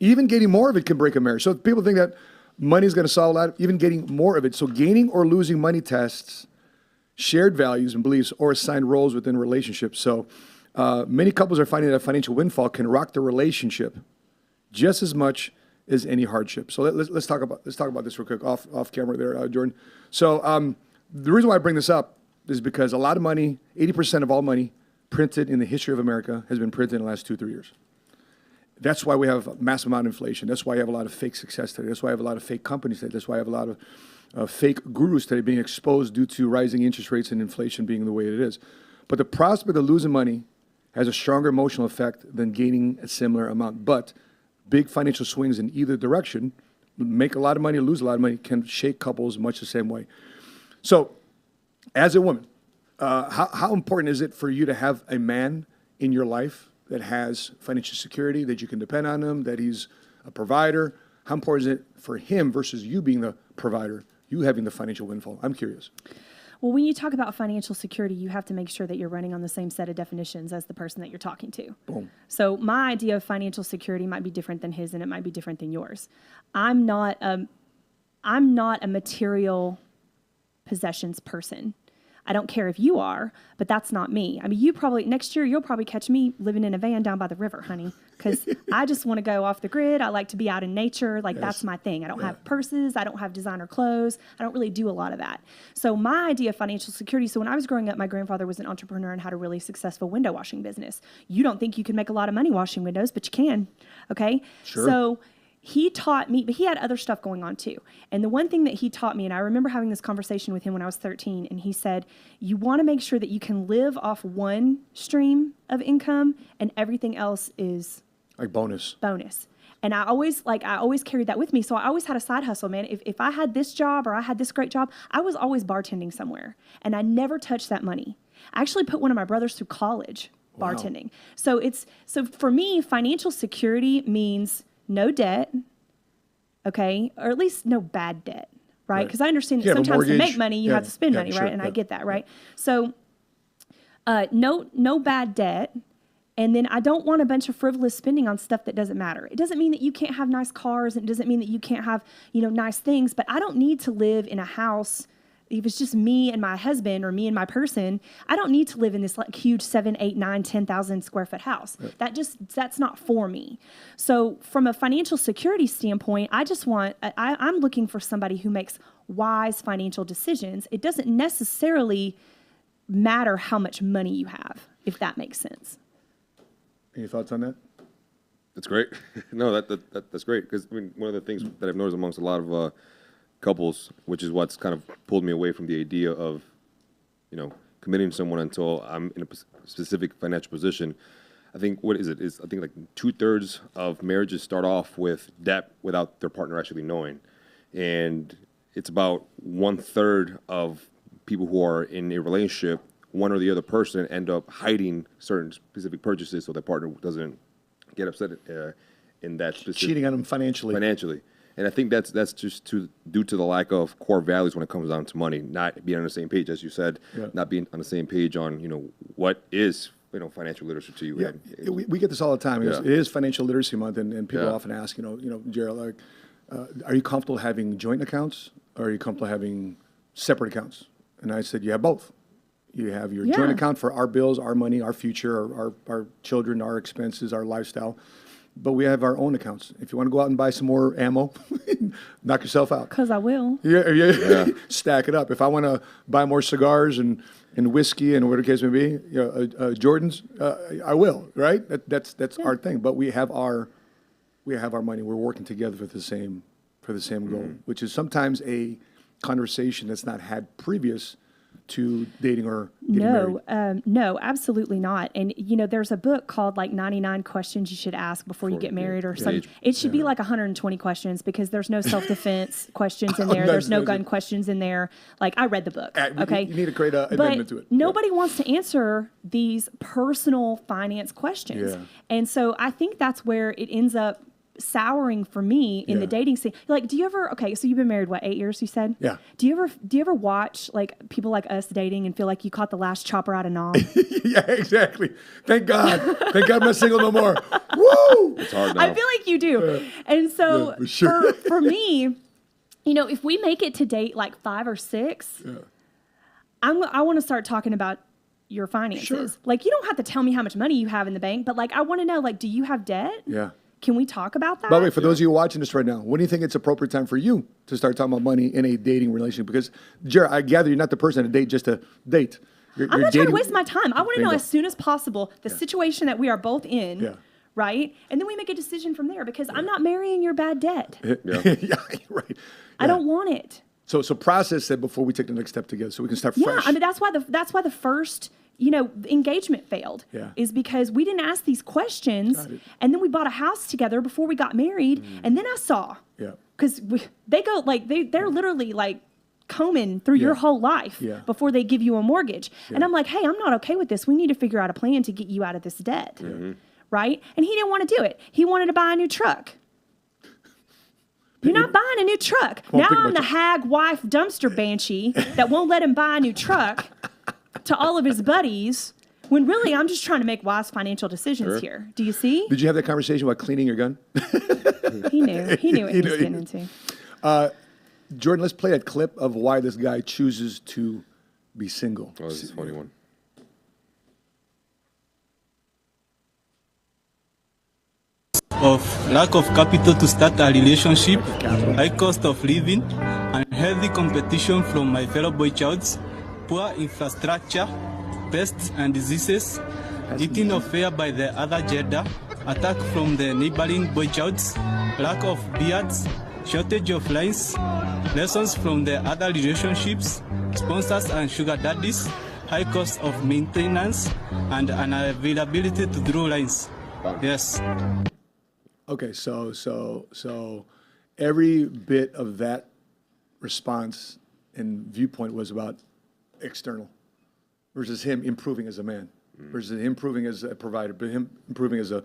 Even getting more of it can break a marriage. So people think that money is going to solve a lot. Even getting more of it. So gaining or losing money tests shared values and beliefs or assigned roles within relationships. So many couples are finding that financial windfall can rock the relationship just as much as any hardship. So let's talk about this real quick off camera there, Jordan. So the reason why I bring this up is because a lot of money, 80% of all money printed in the history of America has been printed in the last 2-3 years. That's why we have a massive amount of inflation. That's why you have a lot of fake success today. That's why you have a lot of fake companies today. That's why you have a lot of fake gurus today being exposed due to rising interest rates and inflation being the way it is. But the prospect of losing money has a stronger emotional effect than gaining a similar amount. But big financial swings in either direction, make a lot of money or lose a lot of money, can shake couples much the same way. So, as a woman, how important is it for you to have a man in your life that has financial security, that you can depend on him, that he's a provider? How important is it for him versus you being the provider, you having the financial windfall? I'm curious. Well, when you talk about financial security, you have to make sure that you're running on the same set of definitions as the person that you're talking to. Boom. So my idea of financial security might be different than his, and it might be different than yours. I'm not a material possessions person. I don't care if you are, but that's not me. I mean, next year, you'll probably catch me living in a van down by the river, honey, because I just want to go off the grid. I like to be out in nature. Like, that's my thing. I don't have purses. I don't have designer clothes. I don't really do a lot of that. So my idea of financial security, so when I was growing up, my grandfather was an entrepreneur and had a really successful window washing business. You don't think you can make a lot of money washing windows, but you can, okay? Sure. So he taught me, but he had other stuff going on too. And the one thing that he taught me, and I remember having this conversation with him when I was 13, and he said, you want to make sure that you can live off one stream of income and everything else is Like bonus. And I always carried that with me. So I always had a side hustle, man. If I had this job or I had this great job, I was always bartending somewhere, and I never touched that money. I actually put one of my brothers through college bartending. Wow. So for me, financial security means no debt, okay, or at least no bad debt, right? Because I understand that sometimes to make money, you have to spend money, right? And I get that, right? So no bad debt. And then I don't want a bunch of frivolous spending on stuff that doesn't matter. It doesn't mean that you can't have nice cars. It doesn't mean that you can't have, nice things. But I don't need to live in a house. If it's just me and my husband or me and my person, I don't need to live in this like huge 7, 8, 9, 10,000 square foot house. Yep. That's not for me. So from a financial security standpoint, I'm looking for somebody who makes wise financial decisions. It doesn't necessarily matter how much money you have, if that makes sense. Any thoughts on that? That's great. No, that's great, because one of the things that I've noticed amongst a lot of couples, which is what's kind of pulled me away from the idea of, committing to someone until I'm in a specific financial position. I think I think like 2/3 of marriages start off with debt without their partner actually knowing, and it's about 1/3 of people who are in a relationship, one or the other person, end up hiding certain specific purchases so their partner doesn't get upset in that specific... Cheating on them financially. And I think that's just due to the lack of core values when it comes down to money, not being on the same page, as you said, not being on the same page on, what is, financial literacy to you. Yeah, we get this all the time. It is Financial Literacy Month, and people often ask, Jerah, like, are you comfortable having joint accounts, or are you comfortable having separate accounts? And I said, you have both. You have your joint account for our bills, our money, our future, our children, our expenses, our lifestyle. But we have our own accounts. If you want to go out and buy some more ammo, knock yourself out. Because I will. Yeah. Stack it up. If I want to buy more cigars and and whiskey and whatever the case may be, Jordans, I will, right? That's our thing. But we have our money. We're working together for the same goal, which is sometimes a conversation that's not had previous to dating or getting married. No, absolutely not. And there's a book called like 99 Questions You Should Ask Before You Get Married or something. It should be like 120 questions because there's no self-defense questions in there. There's no gun questions in there. Like I read the book. Okay, you need to create an amendment to it. Nobody wants to answer these personal finance questions, and so I think that's where it ends up souring for me in the dating scene. Like, do you ever? Okay, so you've been married 8 years? You said. Yeah. Do you ever watch like people like us dating and feel like you caught the last chopper out of Nam? Yeah, exactly. Thank God. Thank God I'm not single no more. Woo! It's hard now. I feel like you do, and so for sure. for me, if we make it to date like 5 or 6, I want to start talking about your finances. Sure. Like, you don't have to tell me how much money you have in the bank, but like I want to know, like, do you have debt? Yeah. Can we talk about that? By the way, for those of you watching this right now, when do you think it's appropriate time for you to start talking about money in a dating relationship? Because, Jerah, I gather you're not the person to date just to date. I'm not trying to waste my time. I want to know as soon as possible the situation that we are both in, right? And then we make a decision from there because I'm not marrying your bad debt. Yeah, right. I don't want it. So process it before we take the next step together so we can start fresh. Yeah, I mean, that's why the first engagement failed is because we didn't ask these questions, and then we bought a house together before we got married, and then I saw, because they're literally like combing through your whole life before they give you a mortgage, and I'm like, hey, I'm not okay with this. We need to figure out a plan to get you out of this debt, right? And he didn't want to do it. He wanted to buy a new truck. You're not buying a new truck. Now I'm the hag wife dumpster banshee that won't let him buy a new truck to all of his buddies, when really I'm just trying to make wise financial decisions here. Do you see? Did you have that conversation about cleaning your gun? He knew what he was getting into. Jordan, let's play a clip of why this guy chooses to be single. Oh, this is a funny one. Of lack of capital to start a relationship, high cost of living, unhealthy competition from my fellow boy childs, poor infrastructure, pests and diseases, eating of fare by the other gender, attack from the neighboring boy childs, lack of beards, shortage of lines, lessons from the other relationships, sponsors and sugar daddies, high cost of maintenance, and unavailability to draw lines. Yes. Okay, so every bit of that response and viewpoint was about external versus him improving as a man, versus him improving as a provider, but him improving as a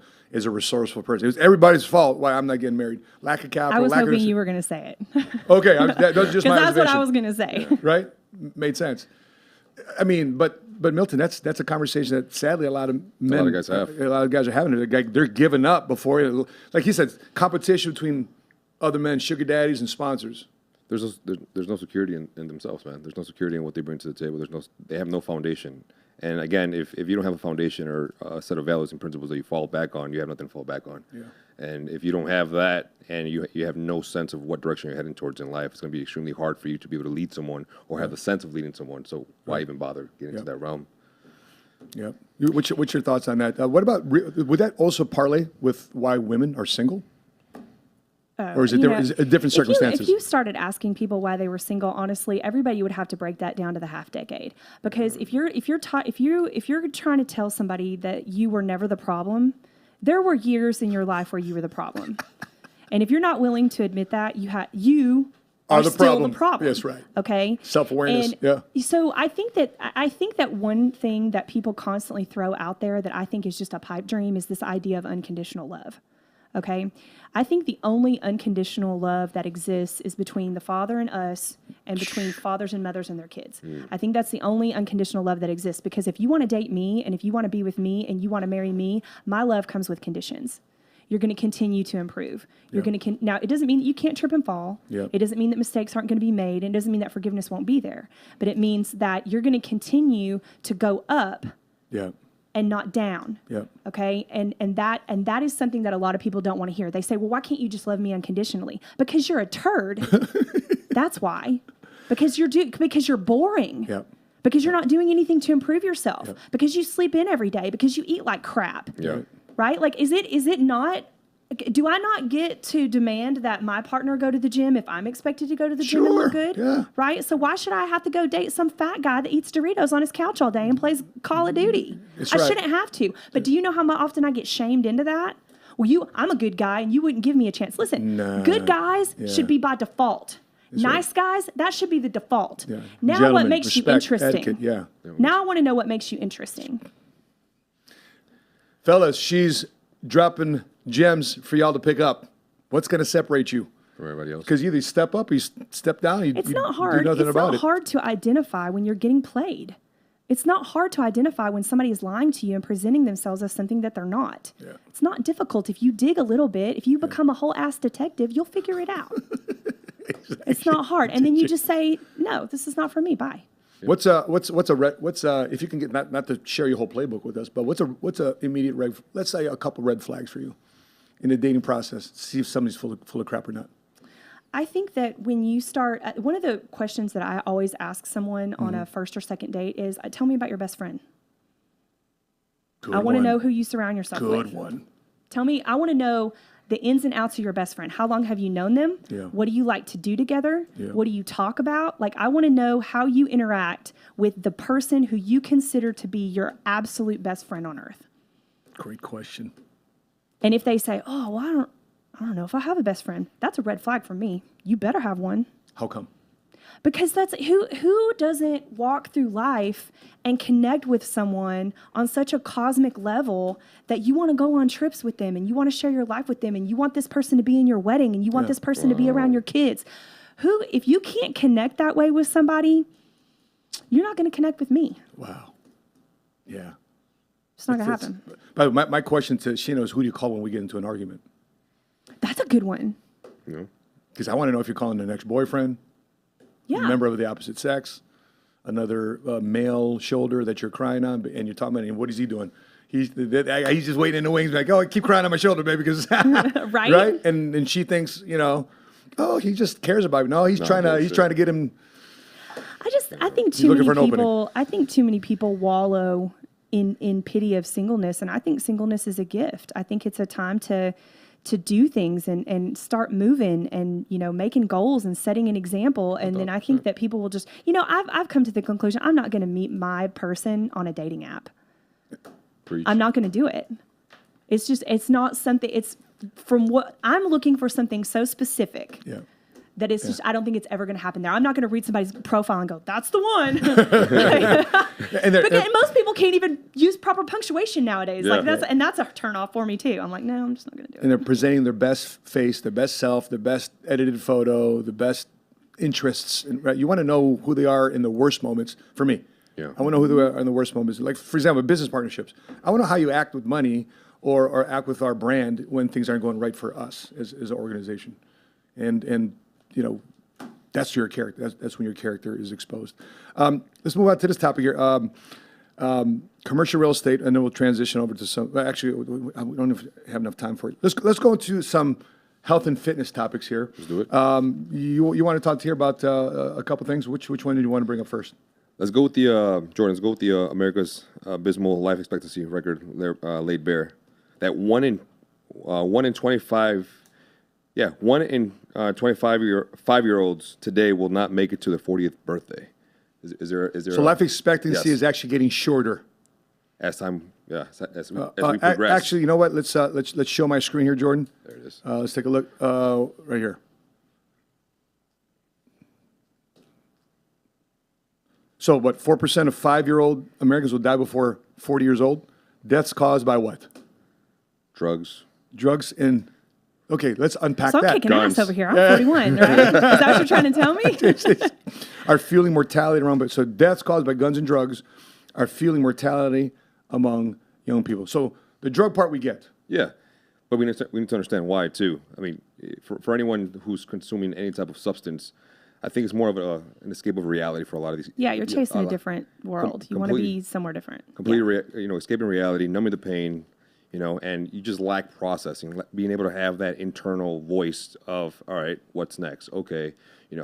resourceful person. It was everybody's fault why I'm not getting married. Lack of capital. I was hoping you were going to say it. Okay, that was just my observation. That's what I was going to say. Right? Made sense. I mean, but Milton, that's a conversation that sadly a lot of men, a lot of guys have. A lot of guys are having it. They're giving up before it. Like he said, competition between other men, sugar daddies, and sponsors. There's no security in themselves, man. There's no security in what they bring to the table. They have no foundation. And again, if you don't have a foundation or a set of values and principles that you fall back on, you have nothing to fall back on. Yeah. And if you don't have that and you have no sense of what direction you're heading towards in life, it's going to be extremely hard for you to be able to lead someone or have the sense of leading someone. So why even bother getting into that realm? Yeah. What's your thoughts on that? What about, would that also parlay with why women are single? Or is it different circumstances? If you started asking people why they were single, honestly, everybody would have to break that down to the half decade. Because if you're trying to tell somebody that you were never the problem, there were years in your life where you were the problem. And if you're not willing to admit that, you are still the problem. Yes, right. Okay. Self-awareness. And so I think that one thing that people constantly throw out there that I think is just a pipe dream is this idea of unconditional love. Okay. I think the only unconditional love that exists is between the father and us and between fathers and mothers and their kids. I think that's the only unconditional love that exists, because if you want to date me and if you want to be with me and you want to marry me, my love comes with conditions. You're going to continue to improve. You're going to now. It doesn't mean that you can't trip and fall. It doesn't mean that mistakes aren't going to be made. It doesn't mean that forgiveness won't be there. But it means that you're going to continue to go up. And not down. Okay. And that is something that a lot of people don't want to hear. They say, well, why can't you just love me unconditionally? Because you're a turd. That's why. Because you're boring. because you're not doing anything to improve yourself, because you sleep in every day, because you eat like crap. Yeah. Right? Like, is it not, do I not get to demand that my partner go to the gym if I'm expected to go to the gym and look good? Yeah. Right? So why should I have to go date some fat guy that eats Doritos on his couch all day and plays Call of Duty? That's I right. shouldn't have to. But do you know how often I get shamed into that? Well, I'm a good guy and you wouldn't give me a chance. Listen, good guys should be by default. Nice guys, that should be the default. Yeah. Now what Gentlemen, makes you respect, interesting? etiquette, yeah. Now I want to know what makes you interesting. Fellas, she's dropping gems for y'all to pick up. What's going to separate you From everybody else. Because either you step up or you step down. It's you not do hard. nothing It's about not it. hard to identify when you're getting played. It's not hard to identify when somebody is lying to you and presenting themselves as something that they're not. Yeah. It's not difficult. If you dig a little bit, if you become a whole ass detective, you'll figure it out. It's not hard. And then you just say, no, this is not for me. Bye. What's if you can get not to share your whole playbook with us, but what's a immediate red? Let's say a couple red flags for you in the dating process. See if somebody's full of crap or not. I think that when you start, one of the questions that I always ask someone on a first or second date is, tell me about your best friend. I want to know who you surround yourself with. Good one. Tell me, I want to know the ins and outs of your best friend. How long have you known them? Yeah. What do you like to do together? Yeah. What do you talk about? Like, I want to know how you interact with the person who you consider to be your absolute best friend on earth. Great question. And if they say, oh, well, I don't know if I have a best friend, that's a red flag for me. You better have one. How come? Because that's who doesn't walk through life and connect with someone on such a cosmic level that you want to go on trips with them and you want to share your life with them and you want this person to be in your wedding and you want this person to be around your kids. If you can't connect that way with somebody, you're not going to connect with me. Wow. Yeah. It's not going to happen. But my question to Sheena is, who do you call when we get into an argument? That's a good one. Because I want to know if you're calling an ex-boyfriend, Yeah. a member of the opposite sex, another male shoulder that you're crying on, and you're talking about him. What is he doing? He's just waiting in the wings, like, oh, keep crying on my shoulder, baby, because Right? right. And she thinks, oh, he just cares about me. No, he's trying to get him. I think too many people wallow in pity of singleness, and I think singleness is a gift. I think it's a time to do things and start moving and, making goals and setting an example. And then I think that people will just, I've come to the conclusion, I'm not going to meet my person on a dating app. Preach. I'm not going to do it. It's not something, it's from what I'm looking for, something so specific. Yeah. That it's just, I don't think it's ever going to happen there. I'm not going to read somebody's profile and go, that's the one. And most people can't even use proper punctuation nowadays. Yeah. That's a turn off for me too. I'm like, no, I'm just not going to do it. And they're presenting their best face, their best self, their best edited photo, the best interests. And, right, you want to know who they are in the worst moments. For me, Yeah. I want to know who they are in the worst moments. Like, for example, business partnerships. I want to know how you act with money or act with our brand when things aren't going right for us as an organization. And that's your character. That's when your character is exposed. Let's move on to this topic here. Commercial real estate, and then we'll transition over to some. Actually, we don't have enough time for it. Let's go into some health and fitness topics here. Let's do it. You want to talk here about a couple things? Which one do you want to bring up first? Let's go with the Jordan. Let's go with the America's abysmal life expectancy record laid bare. That 1 in 25. Yeah, 1 in 5-year-olds today will not make it to their 40th birthday. Is there? So life expectancy Yes. is actually getting shorter. As time, as we progress. Actually, you know what? Let's show my screen here, Jordan. There it is. Let's take a look right here. So what? 4% of 5-year-old Americans will die before 40 years old. Deaths caused by what? Drugs. Drugs and. Okay, let's unpack So I'm that. kicking ass over here. I'm 41, right? Is that what you're trying to tell me? Are fueling mortality around, but so deaths caused by guns and drugs are fueling mortality among young people. So the drug part we get. Yeah, but we need to understand why too. I mean, for anyone who's consuming any type of substance, I think it's more of an escape of reality for a lot of these. Yeah, you're chasing a different world. You want to be somewhere different. Completely, escaping reality, numbing the pain. And you just lack processing, being able to have that internal voice of, all right, what's next? Okay,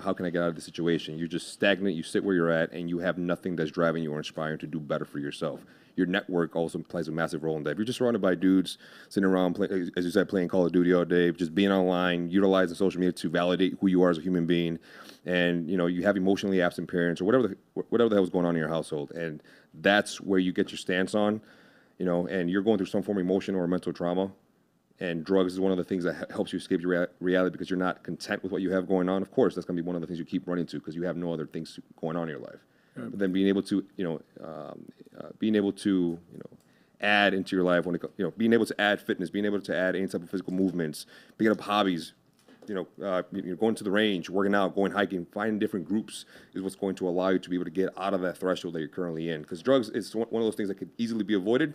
how can I get out of the situation? You're just stagnant. You sit where you're at, and you have nothing that's driving you or inspiring to do better for yourself. Your network also plays a massive role in that. If you're just surrounded by dudes sitting around, as you said, playing Call of Duty all day, just being online, utilizing social media to validate who you are as a human being, and you have emotionally absent parents or whatever the hell is going on in your household, and that's where you get your stance on, and you're going through some form of emotional or mental trauma, and drugs is one of the things that helps you escape your reality because you're not content with what you have going on. Of course, that's going to be one of the things you keep running to because you have no other things going on in your life. But then being able to, add into your life being able to add fitness, being able to add any type of physical movements, picking up hobbies, going to the range, working out, going hiking, finding different groups is what's going to allow you to be able to get out of that threshold that you're currently in. Because drugs is one of those things that could easily be avoided,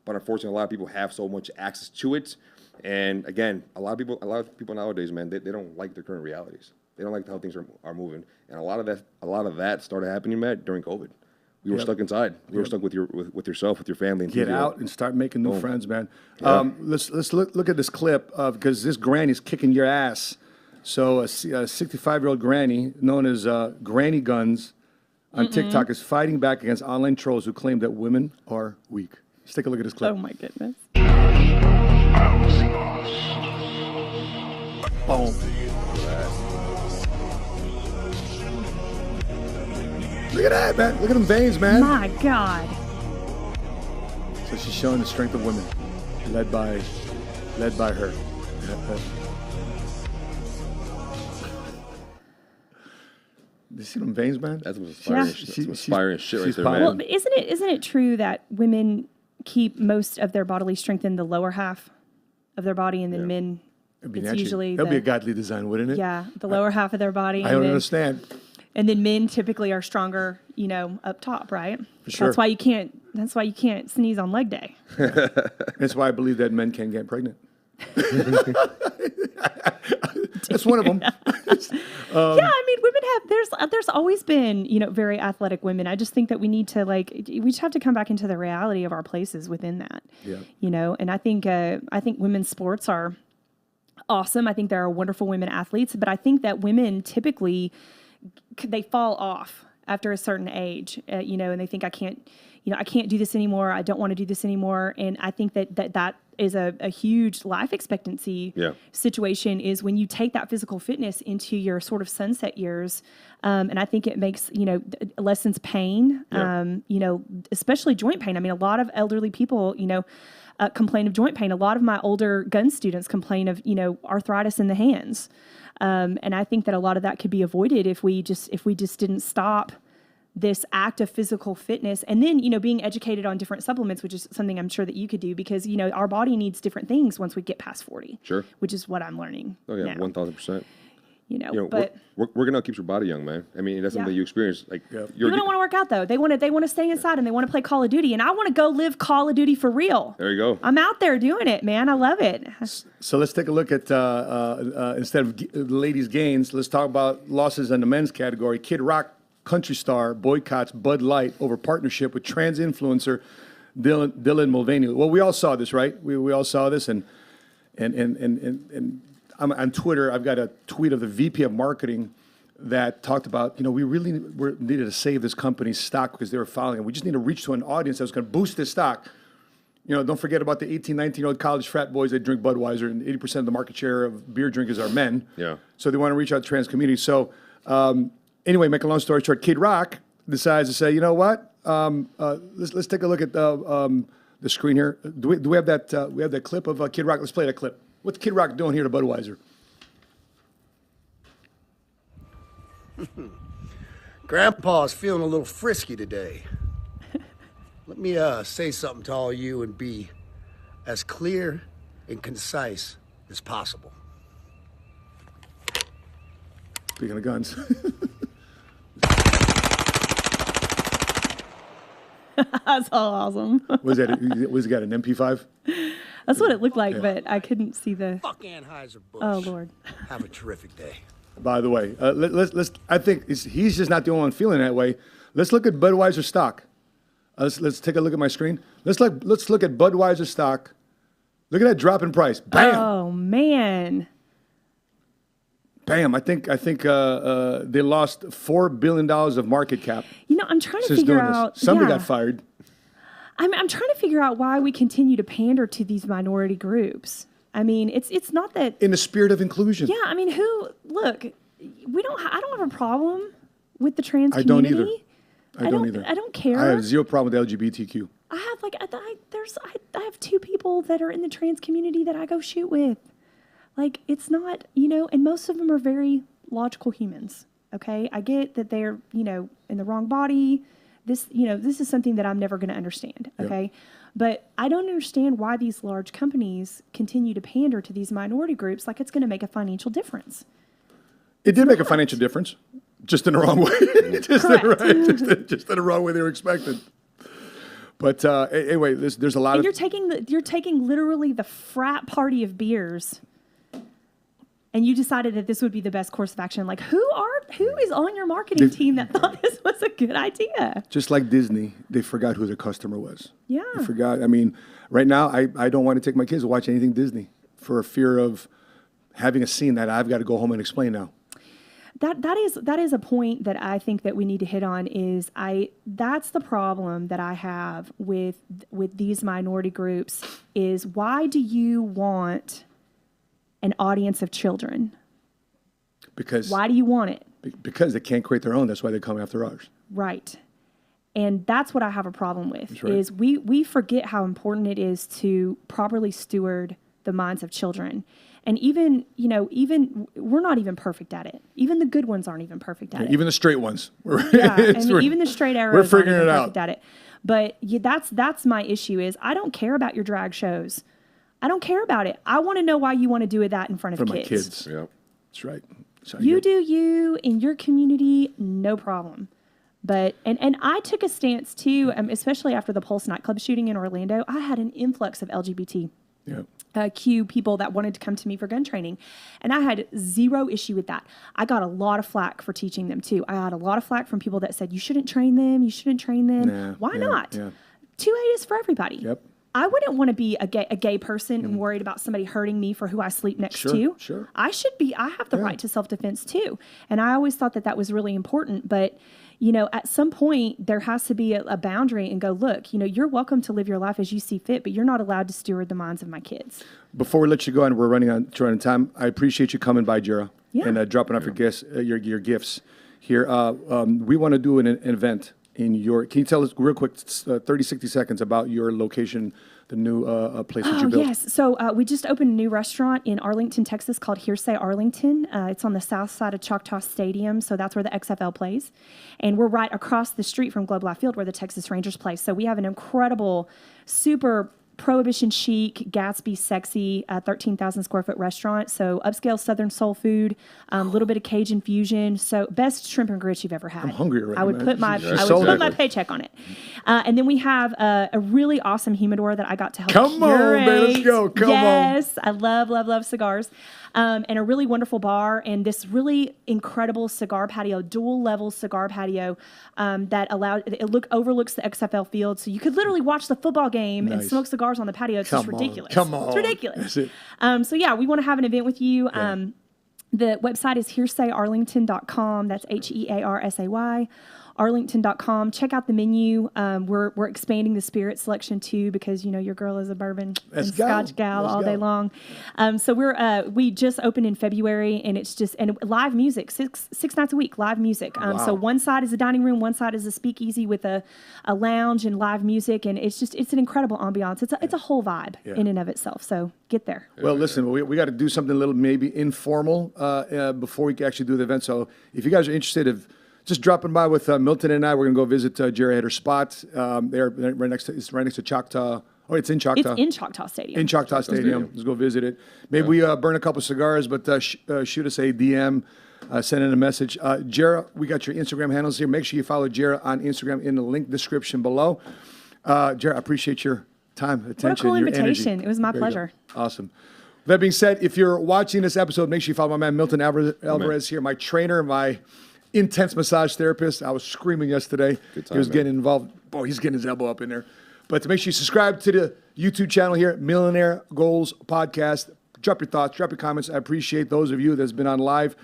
but unfortunately, a lot of people have so much access to it. And again, a lot of people nowadays, man, they don't like their current realities. They don't like how things are moving, and a lot of that started happening, Matt, during COVID. We were stuck inside. We were stuck with yourself, with your family. And get out and start making new friends, man. Yeah. Let's look at this clip because this granny's kicking your ass. So a 65-year-old granny known as Granny Guns on TikTok is fighting back against online trolls who claim that women are weak. Let's take a look at this clip. Oh my goodness. Boom. Look at that, man. Look at them veins, man. My God. So she's showing the strength of women, led by her. You see them veins, man? That's some inspiring shit right there, man. Well, isn't it true that women keep most of their bodily strength in the lower half of their body, and then men, it's usually that'd be a godly design, wouldn't it? Yeah, the lower half of their body. I don't understand. And then men typically are stronger, up top, right? For sure. That's why you can't sneeze on leg day. That's why I believe that men can't get pregnant. That's one of them. Women have. There's always been, very athletic women. I just think that we need to we just have to come back into the reality of our places within that. Yeah. And I think women's sports are awesome. I think there are wonderful women athletes, but I think that women typically they fall off after a certain age, and they think I can't do this anymore. I don't want to do this anymore. And I think that is a huge life expectancy situation is when you take that physical fitness into your sort of sunset years. And I think it makes, lessens pain, especially joint pain. I mean, a lot of elderly people, complain of joint pain. A lot of my older gun students complain of, arthritis in the hands. And I think that a lot of that could be avoided if we just didn't stop this act of physical fitness, and then being educated on different supplements, which is something I'm sure that you could do because our body needs different things once we get past 40. Sure, which is what I'm learning. Oh yeah, 1,000%. But working out keeps your body young, man. I mean, that's something you experience. People don't want to work out though. They want to stay inside and they want to play Call of Duty, and I want to go live Call of Duty for real. There you go. I'm out there doing it, man. I love it. So let's take a look at instead of ladies' gains, let's talk about losses in the men's category. Kid Rock country star boycotts Bud Light over partnership with trans influencer Dylan Mulvaney. Well, we all saw this, right? We all saw this, and I'm on Twitter. I've got a tweet of the VP of marketing that talked about, we really needed to save this company's stock because they were following it. We just need to reach to an audience that was going to boost this stock. Don't forget about the 18, 19-year-old college frat boys that drink Budweiser, and 80% of the market share of beer drinkers are men. Yeah. So they want to reach out to trans community. So anyway, make a long story short, Kid Rock decides to say, you know what? Let's take a look at the screen here. Do we have that? We have that clip of Kid Rock. Let's play that clip. What's Kid Rock doing here to Budweiser? Grandpa's feeling a little frisky today. Let me say something to all you and be as clear and concise as possible. Speaking of guns. That's all awesome. Was he got an MP5? That's what it looked like, but I couldn't see the. Fuck Anheuser-Busch. Oh Lord. Have a terrific day. By the way, let's. I think he's just not the only one feeling that way. Let's look at Budweiser stock. Let's take a look at my screen. Let's look at Budweiser stock. Look at that drop in price. Bam. Oh man. Bam! I think they lost $4 billion of market cap. I'm trying to since figure doing out. this. Somebody yeah. got fired. I'm trying to figure out why we continue to pander to these minority groups. I mean, it's not that. In the spirit of inclusion. Yeah, I mean, look, I don't have a problem with the trans I don't community. either. I don't either. I don't care. I have zero problem with LGBTQ. I have I have 2 people that are in the trans community that I go shoot with. Like, it's not, and most of them are very logical humans. Okay, I get that they're in the wrong body. This is something that I'm never going to understand. Okay. Yep. But I don't understand why these large companies continue to pander to these minority groups like it's going to make a financial difference. It did make a financial difference, just in the wrong way. just in the wrong way they were expected. But anyway, there's a lot and of... you're taking literally the frat party of beers, and you decided that this would be the best course of action. Like, who is on your marketing team that thought this was a good idea? Just like Disney, they forgot who their customer was. Yeah. They forgot. I mean, right now, I don't want to take my kids to watch anything Disney for fear of having a scene that I've got to go home and explain now. That is a point that I think that we need to hit on. That's the problem that I have with these minority groups is, why do you want an audience of children? Because why do you want it? Because they can't create their own. That's why they come after ours. Right. And that's what I have a problem with, right. is we forget how important it is to properly steward the minds of children. And even we're not even perfect at it. Even the good ones aren't even perfect at it. Even the straight ones. Even the straight arrows we're figuring aren't even it perfect out. at it. But that's my issue is, I don't care about your drag shows. I don't care about it. I want to know why you want to do that in front of kids. For my kids. Yeah. That's right. You do you in your community, no problem. But and I took a stance too, especially after the Pulse nightclub shooting in Orlando. I had an influx of LGBT Q people that wanted to come to me for gun training, and I had zero issue with that. I got a lot of flack for teaching them too. I got a lot of flack from people that said, you shouldn't train them. Why not? Yeah. 2A is for everybody. Yep. I wouldn't want to be a gay person and worried about somebody hurting me for who I sleep next to. Sure. I have the right to self-defense too. And I always thought that was really important. But, at some point there has to be a boundary and go, look, you're welcome to live your life as you see fit, but you're not allowed to steward the minds of my kids. Before we let you go, and we're running on time, I appreciate you coming by, Jerah, and dropping off your gifts here. We want to do an event in your, can you tell us real quick, 30, 60 seconds about your location, the new place that you built? Yes. So we just opened a new restaurant in Arlington, Texas called Hearsay Arlington. It's on the south side of Choctaw Stadium. So that's where the XFL plays. And we're right across the street from Globe Life Field where the Texas Rangers play. So we have an incredible, super Prohibition chic, Gatsby sexy, 13,000 square foot restaurant. So upscale Southern soul food, a little bit of Cajun fusion. So best shrimp and grits you've ever had. I'm hungry already. I would put my paycheck on it. And then we have a really awesome humidor that I got to help curate. Come on, man, let's go. Come on. Yes, I love cigars. And a really wonderful bar and this really incredible cigar patio, dual level cigar patio that overlooks the XFL field. So you could literally watch the football game and smoke cigars on the patio. It's just ridiculous. Come on. It's ridiculous. That's it. So yeah, we want to have an event with you. Yeah. The website is hearsayarlington.com. That's HEARSAY. Arlington.com. Check out the menu. We're expanding the spirit selection too because your girl is a bourbon and Scotch gal all day long. So we just opened in February and it's just live music, six nights a week, live music. Wow. So one side is a dining room, one side is a speakeasy with a lounge and live music, and it's an incredible ambiance. It's a whole vibe in and of itself. So get there. Well, listen, we got to do something a little maybe informal before we can actually do the event. So if you guys are interested just dropping by with Milton and I, we're gonna go visit Jerah at her spot. They're right next to Choctaw. Oh, it's in Choctaw. It's in Choctaw Stadium. In Choctaw Stadium. Let's go visit it. Maybe we burn a couple cigars, but shoot us a DM, send in a message. Jerah, we got your Instagram handles here. Make sure you follow Jerah on Instagram in the link description below. Jerah, I appreciate your time, attention, what a cool invitation. Energy. It was my pleasure. Awesome. That being said, if you're watching this episode, make sure you follow my man Milton Alvarez here, my trainer, my intense massage therapist. I was screaming yesterday. Good time, he was getting involved. Boy, he's getting his elbow up in there. But to make sure you subscribe to the YouTube channel here, Millionaire Goals Podcast. Drop your thoughts, drop your comments. I appreciate those of you that's been on live,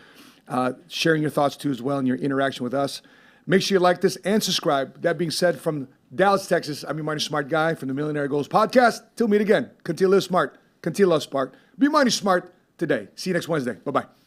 sharing your thoughts too as well and your interaction with us. Make sure you like this and subscribe. That being said, from Dallas, Texas, I'm your Money Smart guy from the Millionaire Goals podcast. Till meet again. Continue to live smart. Continue to love smart. Be money smart today. See you next Wednesday. Bye-bye.